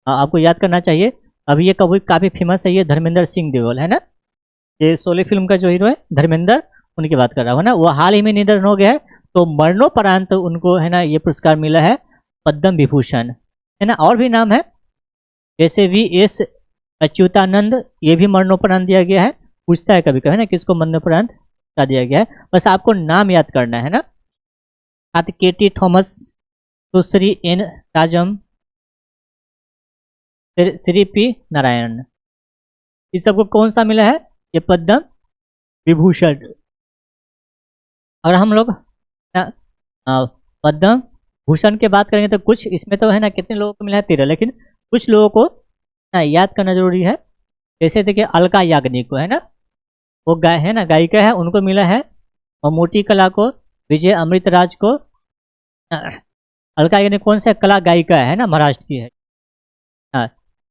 आपको याद करना चाहिए। अभी ये काफ़ी फेमस है, ये धर्मेंद्र सिंह देओल है ना, ये शोले फिल्म का जो हीरो है धर्मेंद्र, उनकी बात कर रहा हूँ ना। वो हाल ही में निधन हो गया है, तो मरणोपरांत उनको है ना ये पुरस्कार मिला है पद्म विभूषण है ना। और भी नाम है जैसे VS अच्युतानंद, ये भी मरणोपरांत दिया गया है। पूछता है कभी कभी है ना किसको मरणोपरांत दिया गया है, बस आपको नाम याद करना है ना। KT थॉमस, सुश्री N राजम, श्री P नारायण, इस सबको कौन सा मिला है? ये पद्म विभूषण। और हम लोग पद्म भूषण की बात करेंगे तो कुछ इसमें तो है ना कितने लोगों को मिला है? 13, लेकिन कुछ लोगों को ना याद करना जरूरी है। जैसे देखिए अलका याग्निक को है ना, वो गाय है ना, गायिका है, उनको मिला है। ममूटी कला को, विजय अमृतराज को। अलका याग्निक कौन सा कला गायिका है ना, महाराष्ट्र की है। हाँ,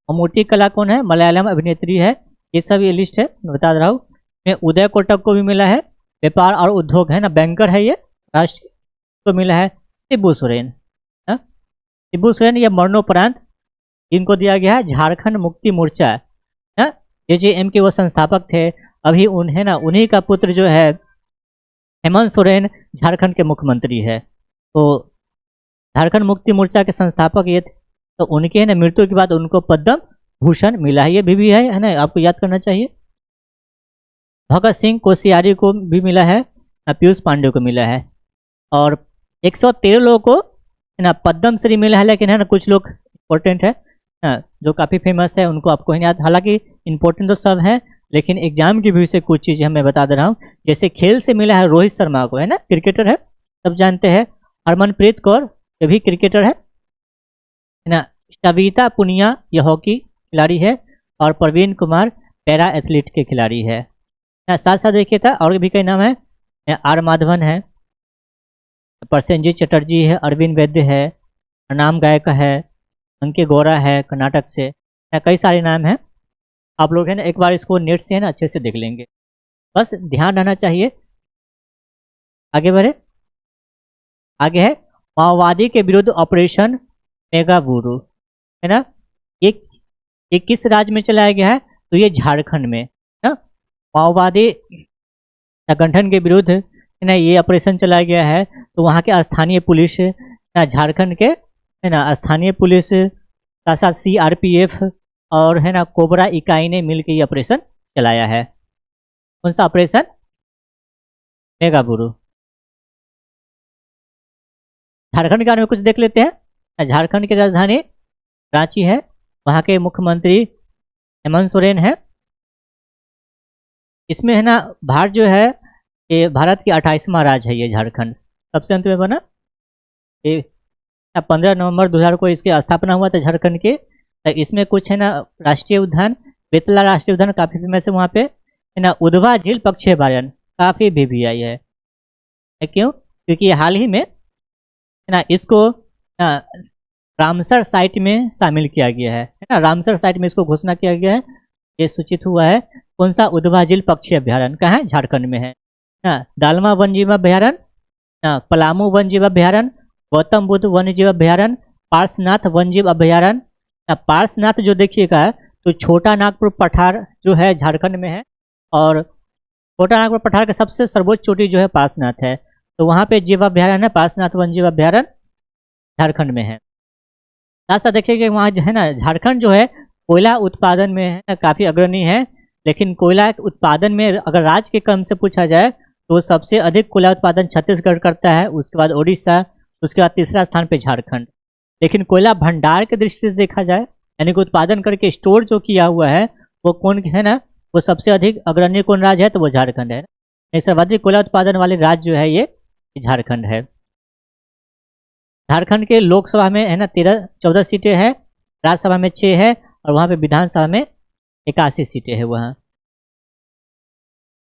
ममूटी कला कौन है, मलयालम अभिनेत्री है। ये सब ये लिस्ट है, मैं बता रहा हूँ। मैं उदय कोटक को भी मिला है, व्यापार और उद्योग है ना, बैंकर है ये राष्ट्र को मिला है। शिबू सोरेन, शिबू सोरेन ये मरणोपरांत इनको दिया गया है झारखंड मुक्ति मोर्चा है, जेजेएम के वो संस्थापक थे। अभी उन्हें ना, उन्हीं का पुत्र जो है हेमंत सोरेन झारखंड के मुख्यमंत्री है। तो झारखंड मुक्ति मोर्चा के संस्थापक ये थे, तो उनके है ना मृत्यु के बाद उनको पद्म भूषण मिला है। ये भी है ना, आपको याद करना चाहिए। भगत सिंह कोश्यारी को भी मिला है, पीयूष पांडे को मिला है। और 113 लोगों को है ना पद्म श्री मिला है, लेकिन है ना कुछ लोग इम्पोर्टेंट है जो काफ़ी फेमस है, उनको आपको याद। हालांकि इम्पोर्टेंट तो सब है, लेकिन एग्जाम की व्यू से कुछ चीज़ें मैं बता दे रहा हूँ। जैसे खेल से मिला है रोहित शर्मा को, है ना, क्रिकेटर है, सब जानते हैं। हरमनप्रीत कौर ये भी क्रिकेटर है ना। सविता पुनिया ये हॉकी खिलाड़ी है। और प्रवीण कुमार पैरा एथलीट के खिलाड़ी है। साथ साथ देखिए था और भी कई नाम है। आर माधवन है, प्रसेनजीत चटर्जी है, अरविंद वैद्य है, नाम गायक है, अंके गौरा है कर्नाटक से। कई सारे नाम हैं। आप लोग है ना एक बार इसको नेट से है ना अच्छे से देख लेंगे, बस ध्यान रहना चाहिए। आगे बढ़े। आगे है माओवादी के विरुद्ध ऑपरेशन मेगाबुरु, है ना। ये किस राज्य में चलाया गया है, तो ये झारखंड में ना। माओवादी संगठन के विरुद्ध है ना ये ऑपरेशन चलाया गया है। तो वहाँ के स्थानीय पुलिस ना, झारखंड के है ना स्थानीय पुलिस, साथ साथ CRPF और है ना कोबरा इकाई ने मिलकर ये ऑपरेशन चलाया है। कौन सा ऑपरेशन? मेगाबुरु। झारखंड के बारे में कुछ देख लेते हैं। झारखंड की राजधानी रांची है, वहाँ के मुख्यमंत्री हेमंत सोरेन है। इसमें है ना भारत जो है ये भारत की 28वां राज्य है ये झारखंड, सबसे अंत में बना। ये 15 नवंबर 2000 को इसकी स्थापना हुआ था झारखंड के। इसमें कुछ है ना राष्ट्रीय उद्यान, बेतला राष्ट्रीय उद्यान काफ़ी फेमस है वहाँ पे, है ना। उधवा झील पक्षी अभयारण्य काफ़ी भी है। क्यों? क्योंकि हाल ही में है ना इसको रामसर साइट में शामिल किया गया है ना। रामसर साइट में इसको घोषणा किया गया है, ये सूचित हुआ है। कौन सा? उधवा झील पक्षी अभयारण्य कहाँ है? झारखंड में है ना। दालमा वन जीव अभयारण्य, पलामू वन जीव अभयारण्य, गौतम बुद्ध वन जीव अभयारण्य, पार्श्वनाथ वन जीव अभयारण्य। पार्श्वनाथ जो देखिएगा तो छोटा नागपुर पठार जो है झारखंड में है, और छोटा नागपुर पठार का सबसे सर्वोच्च चोटी जो है पार्श्वनाथ है। तो वहाँ पे जीव अभयारण्य है, पार्श्वनाथ वन जीव अभयारण्य झारखंड में है। साथ साथ देखिए वहाँ जो है ना झारखंड जो है कोयला उत्पादन में है ना काफ़ी अग्रणी है। लेकिन कोयला उत्पादन में अगर राज्य के क्रम से पूछा जाए तो सबसे अधिक कोयला उत्पादन छत्तीसगढ़ करता है, उसके बाद उड़ीसा, उसके बाद तीसरा स्थान पे झारखंड। लेकिन कोयला भंडार के दृष्टि से देखा जाए, यानी कि उत्पादन करके स्टोर जो किया हुआ है वो कौन है ना, वो सबसे अधिक अग्रणी कौन राज्य है, तो वो झारखंड है। सर्वाधिक कोयला उत्पादन वाले राज्य जो है ये झारखंड है। झारखंड के लोकसभा में है ना 14 सीटें हैं, राज्यसभा में 6 है, और वहाँ पे विधानसभा में 81 सीटें हैं वहाँ।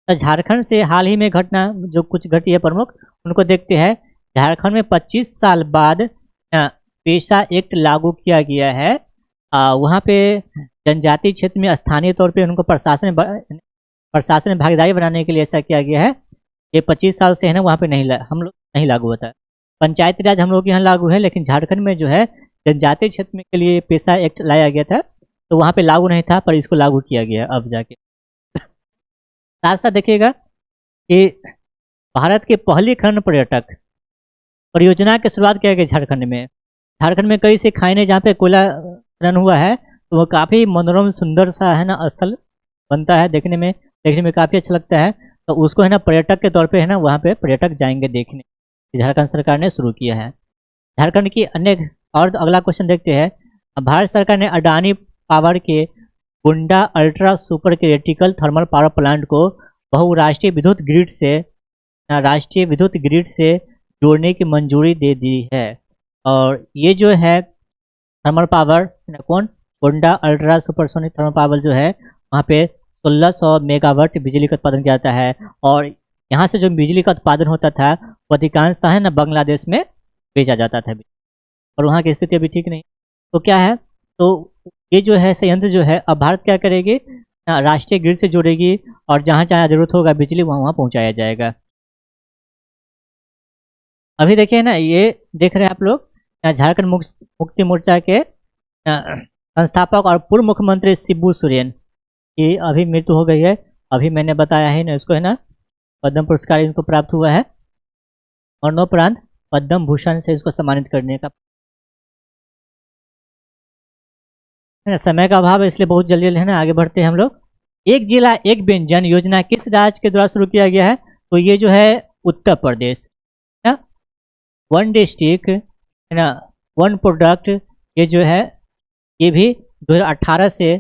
तो झारखंड से हाल ही में घटना जो कुछ घटी है प्रमुख, उनको देखते हैं। झारखंड में 25 साल बाद पेशा एक्ट लागू किया गया है। वहाँ पे जनजातीय क्षेत्र में स्थानीय तौर पे उनको प्रशासन में भागीदारी बनाने के लिए ऐसा किया गया है। ये 25 साल से है ना वहाँ पे हम लोग नहीं लागू होता है। पंचायती राज हम लोग यहाँ लागू है, लेकिन झारखंड में जो है जनजातीय क्षेत्र में के लिए पेशा एक्ट लाया गया था, तो वहाँ पे लागू नहीं था, पर इसको लागू किया गया अब जाके। साथ साथ देखिएगा कि भारत के पहली खनन पर्यटक परियोजना की शुरुआत किया गया झारखंड में। झारखंड में कई से खाने जहाँ पे कोयला खनन हुआ है, तो वो काफ़ी मनोरम सुंदर सा है ना स्थल बनता है, देखने में काफ़ी अच्छा लगता है। तो उसको है ना पर्यटक के तौर पे है ना वहाँ पे पर्यटक जाएंगे देखने, झारखंड सरकार ने शुरू किया है। झारखंड की अन्य और अगला क्वेश्चन देखते हैं। भारत सरकार ने अडानी पावर के गुंडा ultra super critical thermal power plant को बहुराष्ट्रीय विद्युत ग्रिड से जोड़ने की मंजूरी दे दी है। और ये जो है थर्मल पावर कौन? Gonda ultra supersonic thermal power जो है वहाँ पे 1600 मेगावाट बिजली का उत्पादन किया जाता है। और यहाँ से जो बिजली का उत्पादन होता था वो अधिकांशतः है ना बांग्लादेश में भेजा जाता था, और वहाँ की स्थिति अभी ठीक नहीं। तो क्या है, तो ये जो है संयंत्र जो है अब भारत क्या करेगी, राष्ट्रीय ग्रिड से जोड़ेगी और जहाँ जहाँ जरूरत होगा बिजली वहाँ वहाँ पहुँचाया जाएगा। अभी देखिए ना, ये देख रहे हैं आप लोग, झारखंड मुक्ति मोर्चा के संस्थापक और पूर्व मुख्यमंत्री शिबू सोरेन की अभी मृत्यु हो गई है। अभी मैंने बताया है ना, इसको है ना पद्म पुरस्कार इनको प्राप्त हुआ है, और नौपरांत पद्म भूषण से इसको सम्मानित करने का समय का अभाव है, इसलिए बहुत जल्दी है ना आगे बढ़ते हैं हम लोग। एक जिला एक व्यंजन योजना किस राज्य के द्वारा शुरू किया गया है, तो ये जो है उत्तर प्रदेश ना। वन डिस्ट्रिक्ट है ना, वन प्रोडक्ट, ये जो है ये भी 2018 से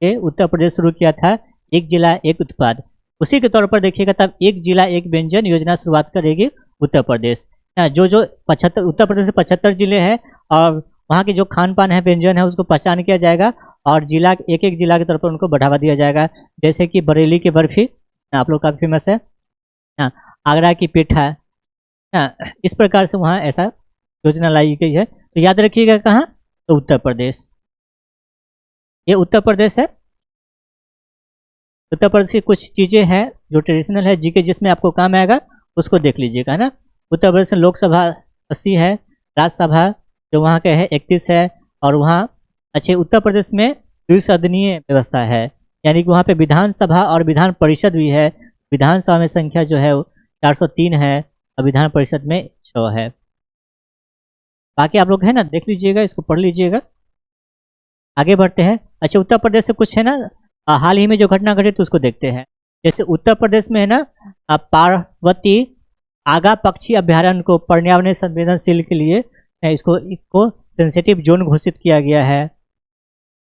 ये उत्तर प्रदेश शुरू किया था। एक जिला एक उत्पाद, उसी के तौर पर देखिएगा तब एक जिला एक व्यंजन योजना शुरुआत करेगी उत्तर प्रदेश। जो 75 उत्तर प्रदेश से 75 जिले हैं और वहाँ के जो खान पान है व्यंजन है उसको पहचान किया जाएगा और जिला एक एक जिला के तौर पर उनको बढ़ावा दिया जाएगा। जैसे कि बरेली की बर्फी आप लोग काफ़ी फेमस है, आगरा की पेठा, इस प्रकार से वहाँ ऐसा योजना लाई गई है। तो याद रखिएगा कहाँ, तो उत्तर प्रदेश, ये उत्तर प्रदेश है। उत्तर प्रदेश की कुछ चीज़ें हैं जो ट्रेडिशनल है जीके, जिसमें आपको काम आएगा उसको देख लीजिएगा, है ना। उत्तर प्रदेश में लोकसभा 80 है, राज्यसभा जो वहाँ के है 31 है, और वहाँ अच्छे उत्तर प्रदेश में द्विसदनीय व्यवस्था है, यानी कि वहाँ पे विधानसभा और विधान परिषद भी है। विधानसभा में संख्या जो है 403 है और विधान परिषद में 6 है। बाकी आप लोग है ना देख लीजिएगा, इसको पढ़ लीजिएगा। आगे बढ़ते हैं। अच्छा, उत्तर प्रदेश से कुछ है ना हाल ही में जो घटना घटी तो उसको देखते हैं। जैसे उत्तर प्रदेश में है ना पार्वती आगा पक्षी अभ्यारण्य को पर्यावरण संवेदनशील के लिए इसको सेंसिटिव जोन घोषित किया गया है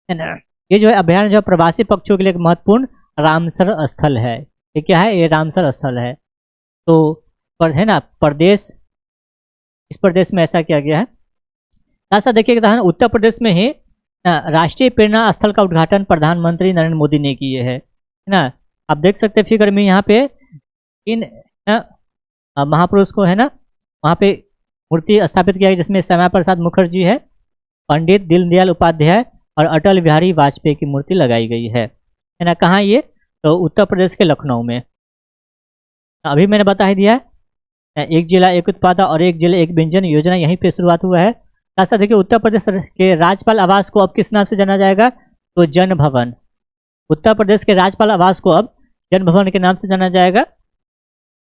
ना। ये जो है अभ्यारण्य जो प्रवासी पक्षियों के लिए एक महत्वपूर्ण रामसर स्थल है। ये क्या है, ये रामसर स्थल है। तो पर है ना प्रदेश, इस प्रदेश में ऐसा किया गया है। साथ साथ देखिएगा उत्तर प्रदेश में ही राष्ट्रीय प्रेरणा स्थल का उद्घाटन प्रधानमंत्री नरेंद्र मोदी ने किए है ना। आप देख सकते हैं फिगर में यहाँ पे इन महापुरुष को है ना वहाँ पे मूर्ति स्थापित किया गया, जिसमें श्यामा प्रसाद मुखर्जी है, पंडित दीनदयाल उपाध्याय और अटल बिहारी वाजपेयी की मूर्ति लगाई गई है ना। कहाँ ये, तो उत्तर प्रदेश के लखनऊ में। अभी मैंने बता ही दिया एक जिला एक उत्पाद और एक जिला एक व्यंजन योजना यहीं पे शुरुआत हुआ है। साथ साथ देखिए उत्तर प्रदेश के राज्यपाल आवास को अब किस नाम से जाना जाएगा, तो जन भवन। उत्तर प्रदेश के राज्यपाल आवास को अब जन भवन के नाम से जाना जाएगा।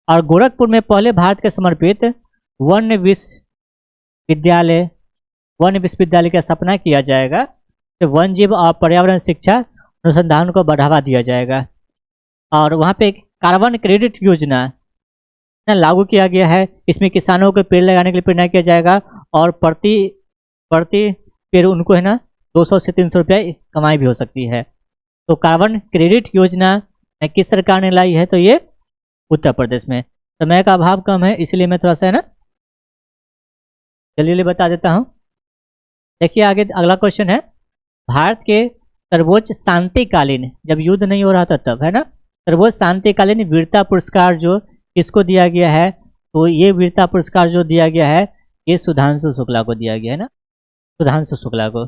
और गोरखपुर में पहले भारत के समर्पित वन विश्वविद्यालय की स्थापना किया जाएगा। तो वन जीव और पर्यावरण शिक्षा अनुसंधान को बढ़ावा दिया जाएगा। और वहाँ पे कार्बन क्रेडिट योजना लागू किया गया है। इसमें किसानों को पेड़ लगाने के लिए प्रेरणा किया जाएगा और प्रति पेड़ उनको है ना 200 से 300 रुपये कमाई भी हो सकती है। तो कार्बन क्रेडिट योजना किस सरकार ने लाई है, तो ये उत्तर प्रदेश में। समय का अभाव कम है इसलिए मैं थोड़ा सा है ना जल्दी बता देता हूँ। देखिए आगे अगला क्वेश्चन है, भारत के सर्वोच्च शांतिकालीन, जब युद्ध नहीं हो रहा था तब है ना, सर्वोच्च शांतिकालीन वीरता पुरस्कार जो किसको दिया गया है, तो ये वीरता पुरस्कार जो दिया गया है ये सुधांशु शुक्ला को दिया गया है ना, सुधांशु शुक्ला को।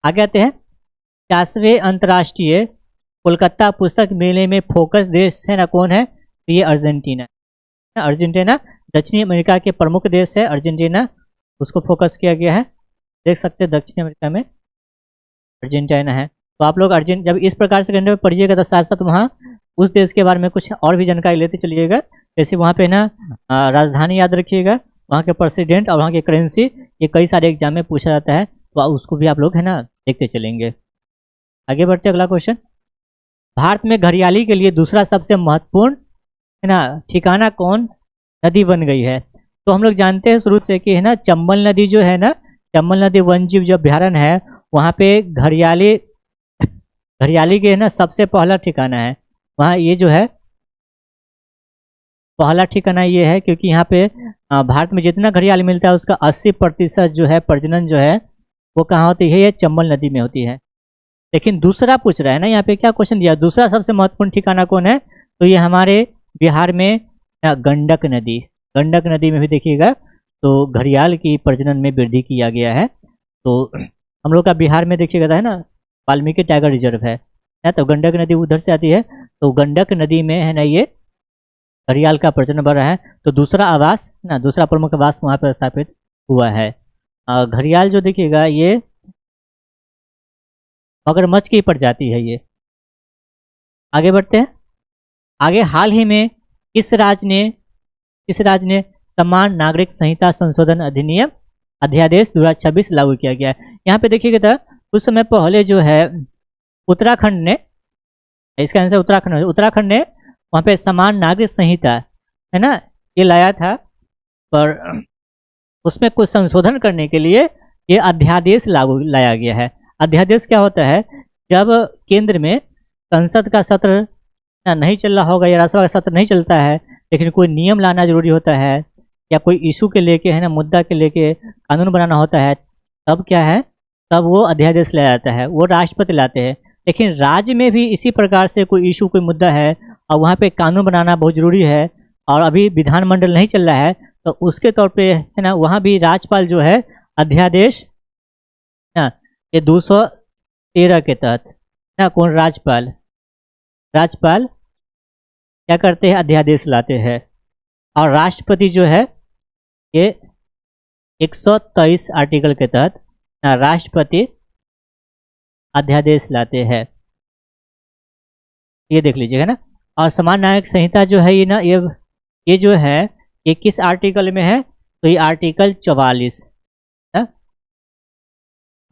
आगे आते हैं 50वें अंतर्राष्ट्रीय कोलकाता पुस्तक मेले में फोकस देश है ना कौन है, तो ये अर्जेंटीना। अर्जेंटीना दक्षिणी अमेरिका के प्रमुख देश है अर्जेंटीना, उसको फोकस किया गया है। देख सकते हैं दक्षिणी अमेरिका में अर्जेंटीना है। तो आप लोग जब इस प्रकार से करने में पढ़िएगा तो साथ साथ वहाँ उस देश के बारे में कुछ और भी जानकारी लेते चलिएगा। जैसे वहाँ पे ना राजधानी याद रखिएगा, वहाँ के प्रेसिडेंट और वहाँ की करेंसी, ये कई सारे एग्जाम में पूछा जाता है, तो उसको भी आप लोग है ना देखते चलेंगे। आगे बढ़ते अगला क्वेश्चन, भारत में घड़ियाली के लिए दूसरा सबसे महत्वपूर्ण है ना ठिकाना कौन नदी बन गई है, तो हम लोग जानते हैं शुरू से कि है ना चंबल नदी जो है ना, चंबल नदी वन जीव जो अभ्यारण्य है वहाँ पे घड़ियाली के है ना सबसे पहला ठिकाना है। वहाँ ये जो है पहला ठिकाना ये है क्योंकि यहाँ पे भारत में जितना घड़ियाल मिलता है उसका 80% जो है प्रजनन जो है वो कहाँ होती है, ये चंबल नदी में होती है। लेकिन दूसरा पूछ रहा है ना, यहाँ पे क्या क्वेश्चन दिया, दूसरा सबसे महत्वपूर्ण ठिकाना कौन है, तो ये हमारे बिहार में गंडक नदी। गंडक नदी में भी देखिएगा तो घड़ियाल की प्रजनन में वृद्धि किया गया है। तो हम लोग का बिहार में देखिएगा है ना वाल्मीकि टाइगर रिजर्व है ना, तो गंडक नदी उधर से आती है, तो गंडक नदी में है ना ये घड़ियाल का प्रजनन बढ़ रहा है। तो दूसरा आवास ना, दूसरा प्रमुख आवास वहाँ पर स्थापित हुआ है। घड़ियाल जो देखिएगा ये मगरमच्छ की प्रजाति है ये। आगे बढ़ते हैं। आगे हाल ही में किस राज्य ने समान नागरिक संहिता संशोधन अधिनियम अध्यादेश 2026 लागू किया गया है। यहाँ पे देखिएगा कुछ समय पहले जो है उत्तराखंड ने, इसका आंसर उत्तराखंड ने वहाँ पे समान नागरिक संहिता है ना ये लाया था, पर उसमें कुछ संशोधन करने के लिए ये अध्यादेश लाया गया है। अध्यादेश क्या होता है, जब केंद्र में संसद का सत्र नहीं चल रहा होगा या राज्यसभा का सत्र नहीं चलता है, लेकिन कोई नियम लाना जरूरी होता है या कोई इशू के लेके है ना मुद्दा के लेके कानून बनाना होता है, तब क्या है, तब वो अध्यादेश लाया जाता है, वो राष्ट्रपति लाते हैं। लेकिन राज्य में भी इसी प्रकार से कोई इशू कोई मुद्दा है और वहाँ पे कानून बनाना बहुत जरूरी है और अभी विधानमंडल नहीं चल रहा है, तो उसके तौर पे है ना वहाँ भी राज्यपाल जो है अध्यादेश ना ये 213 के तहत ना कौन राज्यपाल क्या करते हैं, अध्यादेश लाते हैं। और राष्ट्रपति जो है ये 123 आर्टिकल के तहत ना राष्ट्रपति अध्यादेश लाते हैं, ये देख लीजिएगा ना। और समान नागरिक संहिता जो है ये ना ये जो है ये किस आर्टिकल में है, तो ये आर्टिकल 44 ना,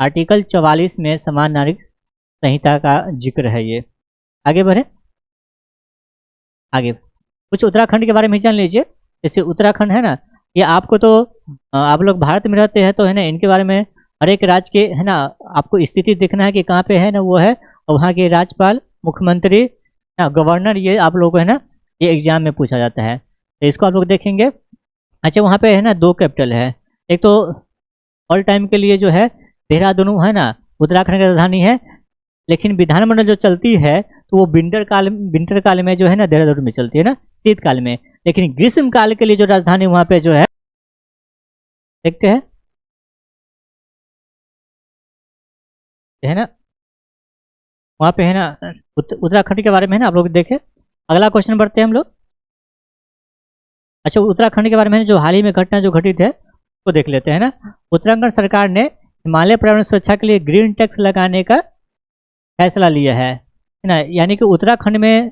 आर्टिकल 44 में समान नागरिक संहिता का जिक्र है ये। आगे बढ़े, आगे कुछ उत्तराखंड के बारे में जान लीजिए। जैसे उत्तराखंड है ना, ये आपको तो आप लोग भारत में रहते हैं तो है ना इनके बारे में हर एक राज्य के है ना आपको स्थिति देखना है कि कहाँ पे है ना वो है, और वहाँ के राज्यपाल, मुख्यमंत्री ना, गवर्नर, ये आप लोगों को है ना ये एग्जाम में पूछा जाता है, तो इसको आप लोग देखेंगे। अच्छा वहाँ पे है ना 2 कैपिटल है, एक तो ऑल टाइम के लिए जो है देहरादून है ना उत्तराखंड की राजधानी है, लेकिन विधानमंडल जो चलती है तो वो विंटर काल में जो है ना देहरादून में चलती है ना, शीतकाल में। लेकिन ग्रीष्म काल के लिए जो राजधानी वहाँ पे जो है देखते हैं है ना, वहाँ पे है ना उत्तराखंड के बारे में है ना आप लोग देखें। अगला क्वेश्चन बढ़ते हैं हम लोग। अच्छा उत्तराखंड के बारे में जो हाल ही में घटना जो घटित है वो देख लेते हैं ना। उत्तराखंड सरकार ने हिमालय पर्यावरण सुरक्षा के लिए ग्रीन टैक्स लगाने का फैसला लिया है ना, यानी कि उत्तराखंड में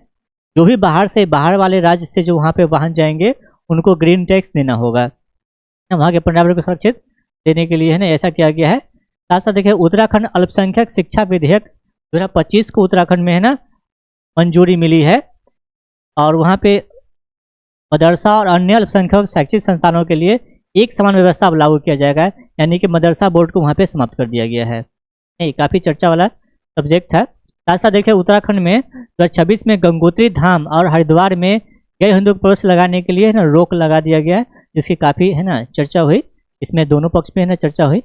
जो भी बाहर वाले राज्य से जो वहाँ पे वाहन जाएंगे उनको ग्रीन टैक्स देना होगा, वहाँ के पर्यावरण को सुरक्षित देने के लिए है ना ऐसा किया गया है। साथ साथ देखिए उत्तराखंड अल्पसंख्यक शिक्षा विधेयक 2025 को उत्तराखंड में है ना मंजूरी मिली है, और वहाँ पे मदरसा और अन्य अल्पसंख्यक शैक्षिक संस्थानों के लिए एक समान व्यवस्था अब लागू किया जाएगा, यानी कि मदरसा बोर्ड को वहाँ पे समाप्त कर दिया गया है। नहीं काफ़ी चर्चा वाला सब्जेक्ट था। साथ साथ देखिए उत्तराखंड में 2026 में गंगोत्री धाम और हरिद्वार में गैर हिंदू प्रवेश लगाने के लिए है ना रोक लगा दिया गया, जिसकी काफ़ी है ना चर्चा हुई, इसमें दोनों पक्ष में है ना चर्चा हुई।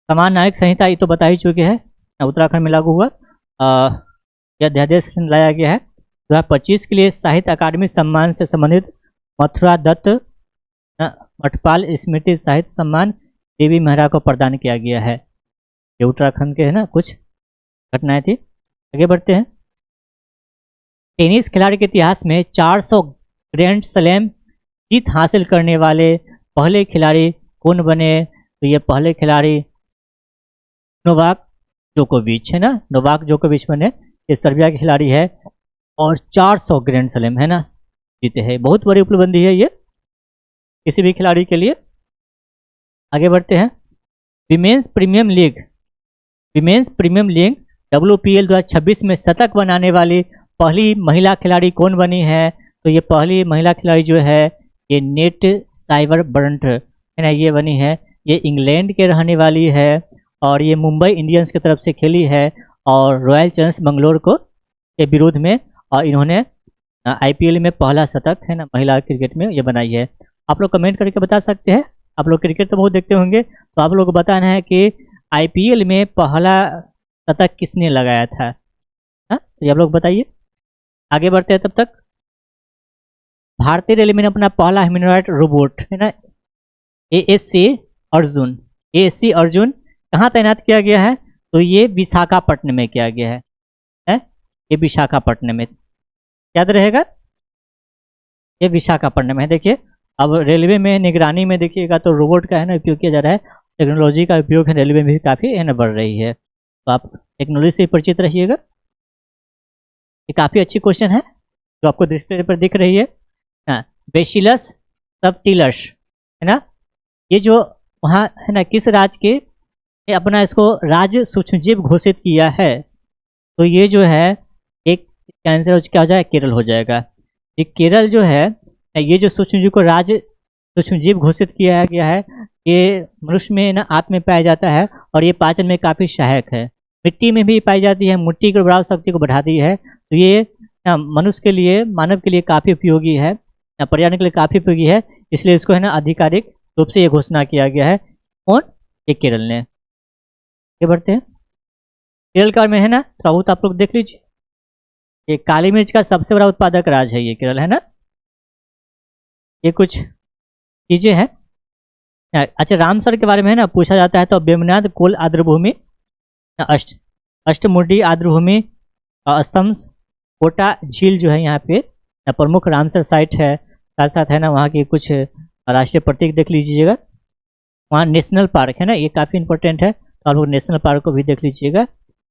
समान नागरिक संहिता ये तो बता ही चुके हैं, उत्तराखंड में लागू हुआ। यह अध्यादेश लाया गया है 2025 के लिए साहित्य अकादमी सम्मान से संबंधित मथुरा दत्त मठपाल स्मृति साहित्य सम्मान देवी मेहरा को प्रदान किया गया है। ये उत्तराखंड के है ना कुछ घटनाएं थी। आगे बढ़ते हैं। टेनिस खिलाड़ी के इतिहास में 400 ग्रैंड स्लैम जीत हासिल करने वाले पहले खिलाड़ी कौन बने, तो ये पहले खिलाड़ी नोवाक जोकोविच है ना, नोवाक जोकोविच बने। ये सर्बिया के खिलाड़ी है और 400 ग्रैंड स्लैम है ना जीते हैं, बहुत बड़ी उपलब्धि है ये किसी भी खिलाड़ी के लिए। आगे बढ़ते हैं। विमेंस प्रीमियम लीग WPL 2026 में शतक बनाने वाली पहली महिला खिलाड़ी कौन बनी है, तो ये पहली महिला खिलाड़ी जो है ये नेट साइबर ब्रंट है ना, ये बनी है। ये इंग्लैंड के रहने वाली है और ये मुंबई इंडियंस की तरफ से खेली है और रॉयल चैलेंजर्स बेंगलोर को के विरोध में, और इन्होंने IPL में पहला शतक है ना महिला क्रिकेट में ये बनाई है। आप लोग कमेंट करके बता सकते हैं, आप लोग क्रिकेट तो बहुत देखते होंगे, तो आप लोग को बताना है कि IPL में पहला शतक किसने लगाया था। हाँ, तो ये आप लोग बताइए। आगे बढ़ते हैं तब तक। भारतीय रेलवे ने अपना पहला ह्यूमनॉइड रोबोट है ना ASC अर्जुन कहाँ तैनात किया गया है, तो ये विशाखापट्टनम में किया गया है? ये विशाखापट्टनम में याद रहेगा, ये विशाखापट्टनम है। देखिए अब रेलवे में निगरानी में देखिएगा तो रोबोट का है ना उपयोग किया जा रहा है, टेक्नोलॉजी का उपयोग है रेलवे में भी काफ़ी है ना बढ़ रही है, तो आप टेक्नोलॉजी से परिचित रहिएगा। ये काफ़ी अच्छी क्वेश्चन है जो आपको डिस्प्ले पर दिख रही है। हाँ, बेसिलस सबटिलस है ना, ये जो वहाँ है ना किस राज्य के अपना इसको राज्य सूक्ष्मजीव घोषित किया है, तो ये जो है एक कैंसर क्या हो जाएगा, केरल हो जाएगा। ये केरल जो है ये जो सूक्ष्मजीव को राज्य सूक्ष्मजीव घोषित किया गया है, ये मनुष्य में ना आंत में पाया जाता है और ये पाचन में काफ़ी सहायक है। मिट्टी में भी पाई जाती है, मिट्टी की उर्वरक शक्ति को बढ़ाती है, तो ये मनुष्य के लिए मानव के लिए काफ़ी उपयोगी है, पर्यावरण के लिए काफ़ी उपयोगी है, इसलिए इसको है ना आधिकारिक रूप से ये घोषणा किया गया है। कौन? ये केरल ने। ये बढ़ते हैं केरल का में है ना, बहुत आप लोग देख लीजिए, ये काली मिर्च का सबसे बड़ा उत्पादक राज्य है ये केरल है ना। ये कुछ चीजें हैं। अच्छा, रामसर के बारे में है ना पूछा जाता है, तो बेमनाद कोल आर्द्रभूमि, अष्टमुडी आर्द्रभूमि, स्तंभ कोटा झील जो है यहाँ पे प्रमुख रामसर साइट है। साथ साथ है ना वहाँ की कुछ राष्ट्रीय प्रतीक देख लीजिएगा। वहाँ नेशनल पार्क है ना, ये काफ़ी इंपॉर्टेंट है, तो आप लोग नेशनल पार्क को भी देख लीजिएगा।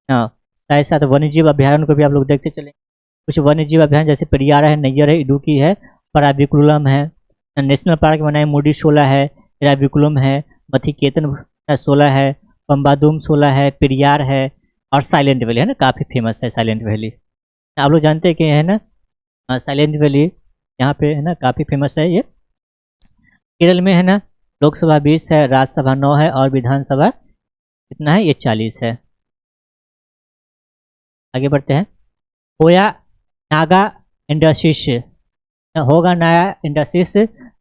हाँ, साथ साथ वन्यजीव अभ्यारण्य को भी आप लोग देखते चलें। कुछ वन्यजीव अभ्यारण्य जैसे पेरियार है, नैयर है, इडुक्की है, पराबिकुलम है। नेशनल पार्क बनाए मूडी 16 है, इराविकुलम है, मथिकेतन 16 है, पंबादुम 16 है, पेरियार है और साइलेंट वैली है ना, काफ़ी फेमस है साइलेंट वैली। आप लोग जानते हैं कि है ना साइलेंट वैली यहाँ पे है ना काफ़ी फेमस है। ये केरल में है ना लोकसभा 20 है, राज्यसभा 9 है और विधानसभा कितना है, ये 40 है। आगे बढ़ते हैं। होया नागा इंडस्ट्रीज होगा नागा इंडस्ट्रीज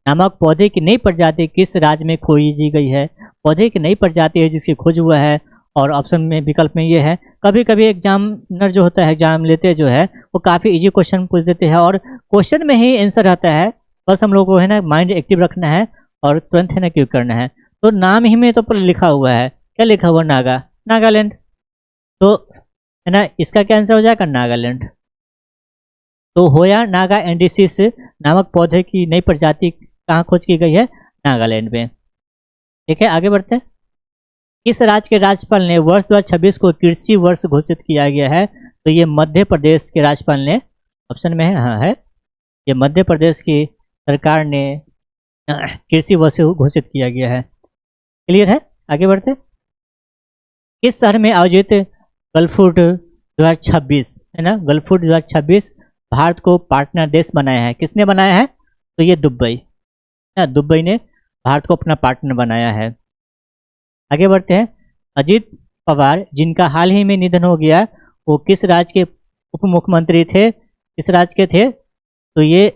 नामक पौधे की नई प्रजाति किस राज्य में खोजी गई है? पौधे की नई प्रजाति है जिसकी खोज हुआ है, और ऑप्शन में विकल्प में ये है। कभी कभी एग्जामिनर जो होता है एग्जाम लेते जो है वो काफ़ी इजी क्वेश्चन पूछ देते हैं और क्वेश्चन में ही आंसर रहता है, बस हम लोग को है ना माइंड एक्टिव रखना है और तुरंत है ना क्लिक करना है। तो नाम ही में तो लिखा हुआ है, क्या लिखा हुआ? नागा, नागालैंड, तो है ना इसका क्या आंसर हो जाएगा? नागालैंड। तो होया नागा इंडिसिस नामक पौधे की नई प्रजाति कहाँ खोज की गई है? नागालैंड में। ठीक है, आगे बढ़ते हैं। किस राज्य के राज्यपाल ने वर्ष 2026 को कृषि वर्ष घोषित किया गया है? तो ये मध्य प्रदेश के राज्यपाल ने, ऑप्शन में है, हाँ है, ये मध्य प्रदेश की सरकार ने कृषि वर्ष घोषित किया गया है। क्लियर है, आगे बढ़ते। किस शहर में आयोजित गल्फूड 2026 है ना, गल्फूड 2026 भारत को पार्टनर देश बनाया है? किसने बनाया है? तो ये दुबई, दुबई ने भारत को अपना पार्टनर बनाया है। आगे बढ़ते हैं। अजीत पवार जिनका हाल ही में निधन हो गया, वो किस राज्य के उप मुख्यमंत्री थे? किस राज्य के थे? तो ये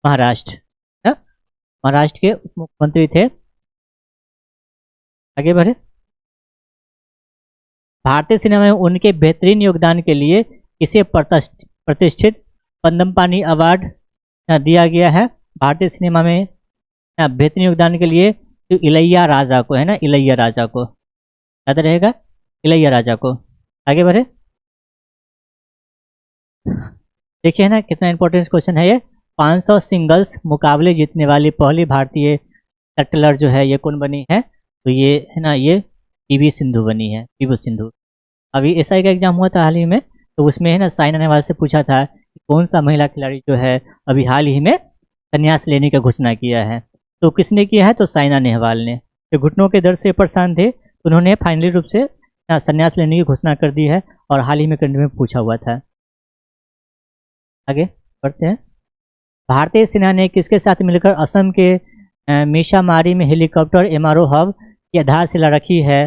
महाराष्ट्र, महाराष्ट्र के उप मुख्यमंत्री थे। आगे बढ़े। भारतीय सिनेमा में उनके बेहतरीन योगदान के लिए इसे प्रतिष्ठित पद्मपाणि अवार्ड दिया गया है। भारतीय सिनेमा में बेहतरीन योगदान के लिए तो इलैया राजा को है ना, इलैया राजा को याद रहेगा, इलैया राजा को। आगे बढ़े। देखिए ना कितना इंपॉर्टेंट क्वेश्चन है ये। 500 सिंगल्स मुकाबले जीतने वाली पहली भारतीय शटलर जो है ये कौन बनी है? तो ये है ना ये पीवी सिंधु बनी है, पीवी सिंधु। अभी एसआई का एग्जाम हुआ था हाल ही में, तो उसमें है ना साइना नेहवाल से पूछा था कि कौन सा महिला खिलाड़ी जो है अभी हाल ही में संन्यास लेने का घोषणा किया है? तो किसने किया है? तो साइना नेहवाल ने। तो घुटनों के दर्द से परेशान थे, तो उन्होंने फाइनली रूप से संन्यास लेने की घोषणा कर दी है और हाल ही में करंट में पूछा हुआ था। आगे बढ़ते हैं। भारतीय सेना ने किसके साथ मिलकर असम के मीसामारी में हेलीकॉप्टर एमआरओ हब की आधारशिला रखी है?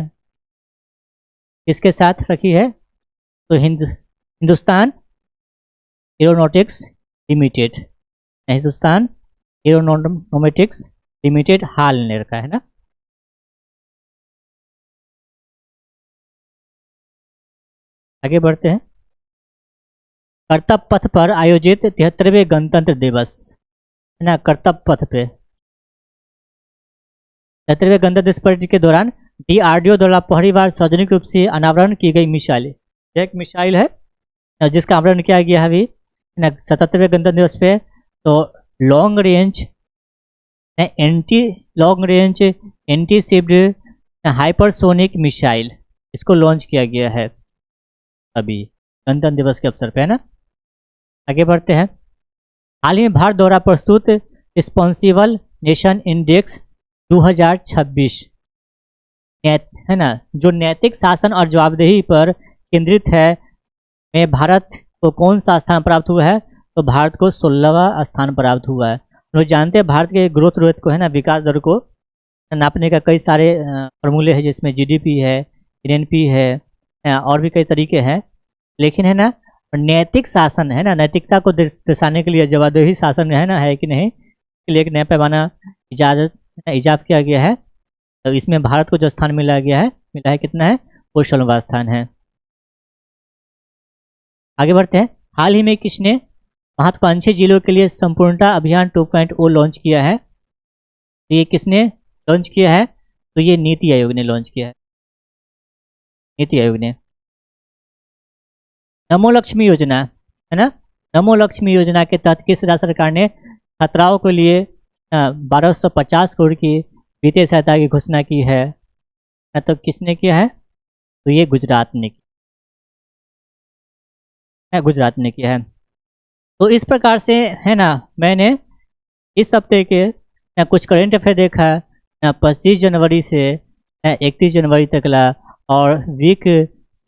किसके साथ रखी है? तो Hindustan aeronautics limited, Hindustan aeronautics limited HAL ने रखा है ना। आगे बढ़ते हैं। कर्तव्य पथ पर आयोजित 73वें गणतंत्र दिवस है ना, कर्तव्य पथ पे 73वें गणतंत्र दिवस परेड के दौरान DRDO द्वारा पहली बार सार्वजनिक रूप से अनावरण की गई मिसाइल, एक मिसाइल है जिसका अनावरण किया गया है अभी 77वें गणतंत्र दिवस पे। तो long range anti shipped hypersonic missile, इसको लॉन्च किया गया है अभी गणतंत्र दिवस के अवसर पे, है ना। आगे बढ़ते हैं। हाल ही में भारत द्वारा प्रस्तुत रिस्पॉन्सिबल नेशन इंडेक्स 2026 है ना, जो नैतिक शासन और जवाबदेही पर केंद्रित है, में भारत को कौन सा स्थान प्राप्त हुआ है? तो भारत को 16वां स्थान प्राप्त हुआ है। लोग जानते हैं भारत के ग्रोथ रेट को, है ना, विकास दर को नापने का कई सारे फॉर्मूले हैं, जिसमें GDP है, NNP है, और भी कई तरीके हैं। लेकिन है ना, नैतिक शासन है ना, नैतिकता को दर्शाने के लिए जवाबदेही शासन है ना, है कि नहीं, इसके लिए एक नया पैमाना इजाद किया गया है। तो इसमें भारत को जो स्थान मिला है कितना है? वो 16वां स्थान है। आगे बढ़ते हैं। हाल ही में किसने महत्वाकांक्षी जिलों के लिए संपूर्णता अभियान 2.0 लॉन्च किया है? तो ये किसने लॉन्च किया है? तो ये नीति आयोग ने लॉन्च किया है, नीति आयोग ने। नमो लक्ष्मी योजना है ना, नमो लक्ष्मी योजना के तहत किस राज्य सरकार ने खतराओं के लिए 1250 करोड़ की वित्तीय सहायता की घोषणा की है? तो किसने किया है? तो ये गुजरात ने गुजरात ने किया है। तो इस प्रकार से है ना, मैंने इस हफ्ते के कुछ करेंट अफेयर देखा 25 जनवरी से 31 जनवरी तक ला, और वीक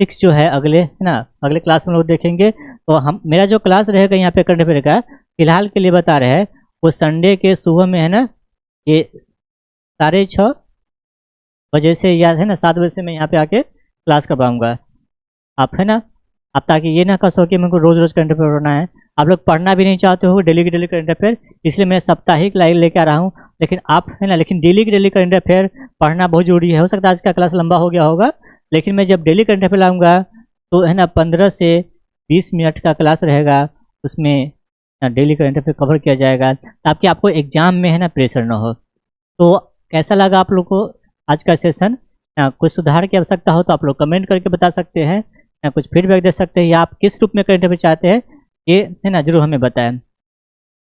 6 जो है अगले, है ना, अगले क्लास में लोग देखेंगे। तो हम मेरा जो क्लास रहेगा यहाँ पे करंट अफेयर का, फिलहाल के लिए बता रहे हैं, वो संडे के सुबह में है ना, ये 6:30 बजे से, या है ना 7 बजे से मैं यहाँ पे आके क्लास करवाऊँगा। आप है ना, आप ताकि ये ना कहो कि मेरे को रोज़ रोज़ करंट अफेयर पढ़ना है। आप लोग पढ़ना भी नहीं चाहते हो डेली की डेली करंट अफेयर, इसलिए मैं साप्ताहिक लाइव लेके आ रहा हूँ। लेकिन आप है ना, लेकिन डेली की डेली करंट अफेयर पढ़ना बहुत जरूरी है। हो सकता है आज का क्लास लंबा हो गया होगा, लेकिन मैं जब डेली करंट अफेयर लाऊंगा तो है ना 15 से 20 मिनट का क्लास रहेगा, उसमें डेली करंट अफेयर कवर किया जाएगा, ताकि आपको एग्जाम में है ना प्रेशर ना हो। तो कैसा लगा आप लोग को आज का सेशन? कुछ सुधार की आवश्यकता हो तो आप लोग कमेंट करके बता सकते हैं, कुछ फीडबैक दे सकते हैं, या आप किस रूप में करंट अफेयर चाहते हैं ये है ना जरूर हमें बताएं।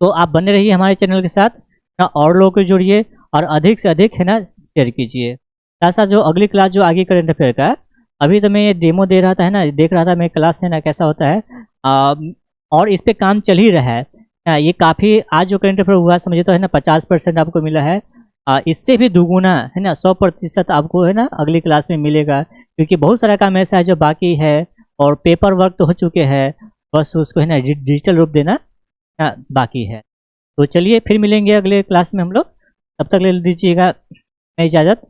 तो आप बने रहिए हमारे चैनल के साथ ना, और लोगों को जोड़िए और अधिक से अधिक है ना शेयर कीजिए। साथ साथ जो अगली क्लास जो आगे करंट अफेयर का, अभी तो मैं ये डेमो दे रहा था, है ना, देख रहा था मैं क्लास है ना कैसा होता है, और इस पे काम चल ही रहा है। ये काफ़ी आज जो करंट अफेयर हुआ समझे तो है ना 50% आपको मिला है, इससे भी दुगुना है ना 100% आपको है ना अगली क्लास में मिलेगा, क्योंकि बहुत सारा काम ऐसा है जो बाकी है, और पेपर वर्क तो हो चुके हैं, बस उसको है ना डिजिटल रूप देना बाकी है। तो चलिए फिर मिलेंगे अगले क्लास में हम लोग, तब तक ले दीजिएगा मैं इजाज़त।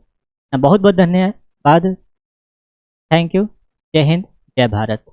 बहुत बहुत धन्यवाद, थैंक यू, जय हिंद, जय भारत।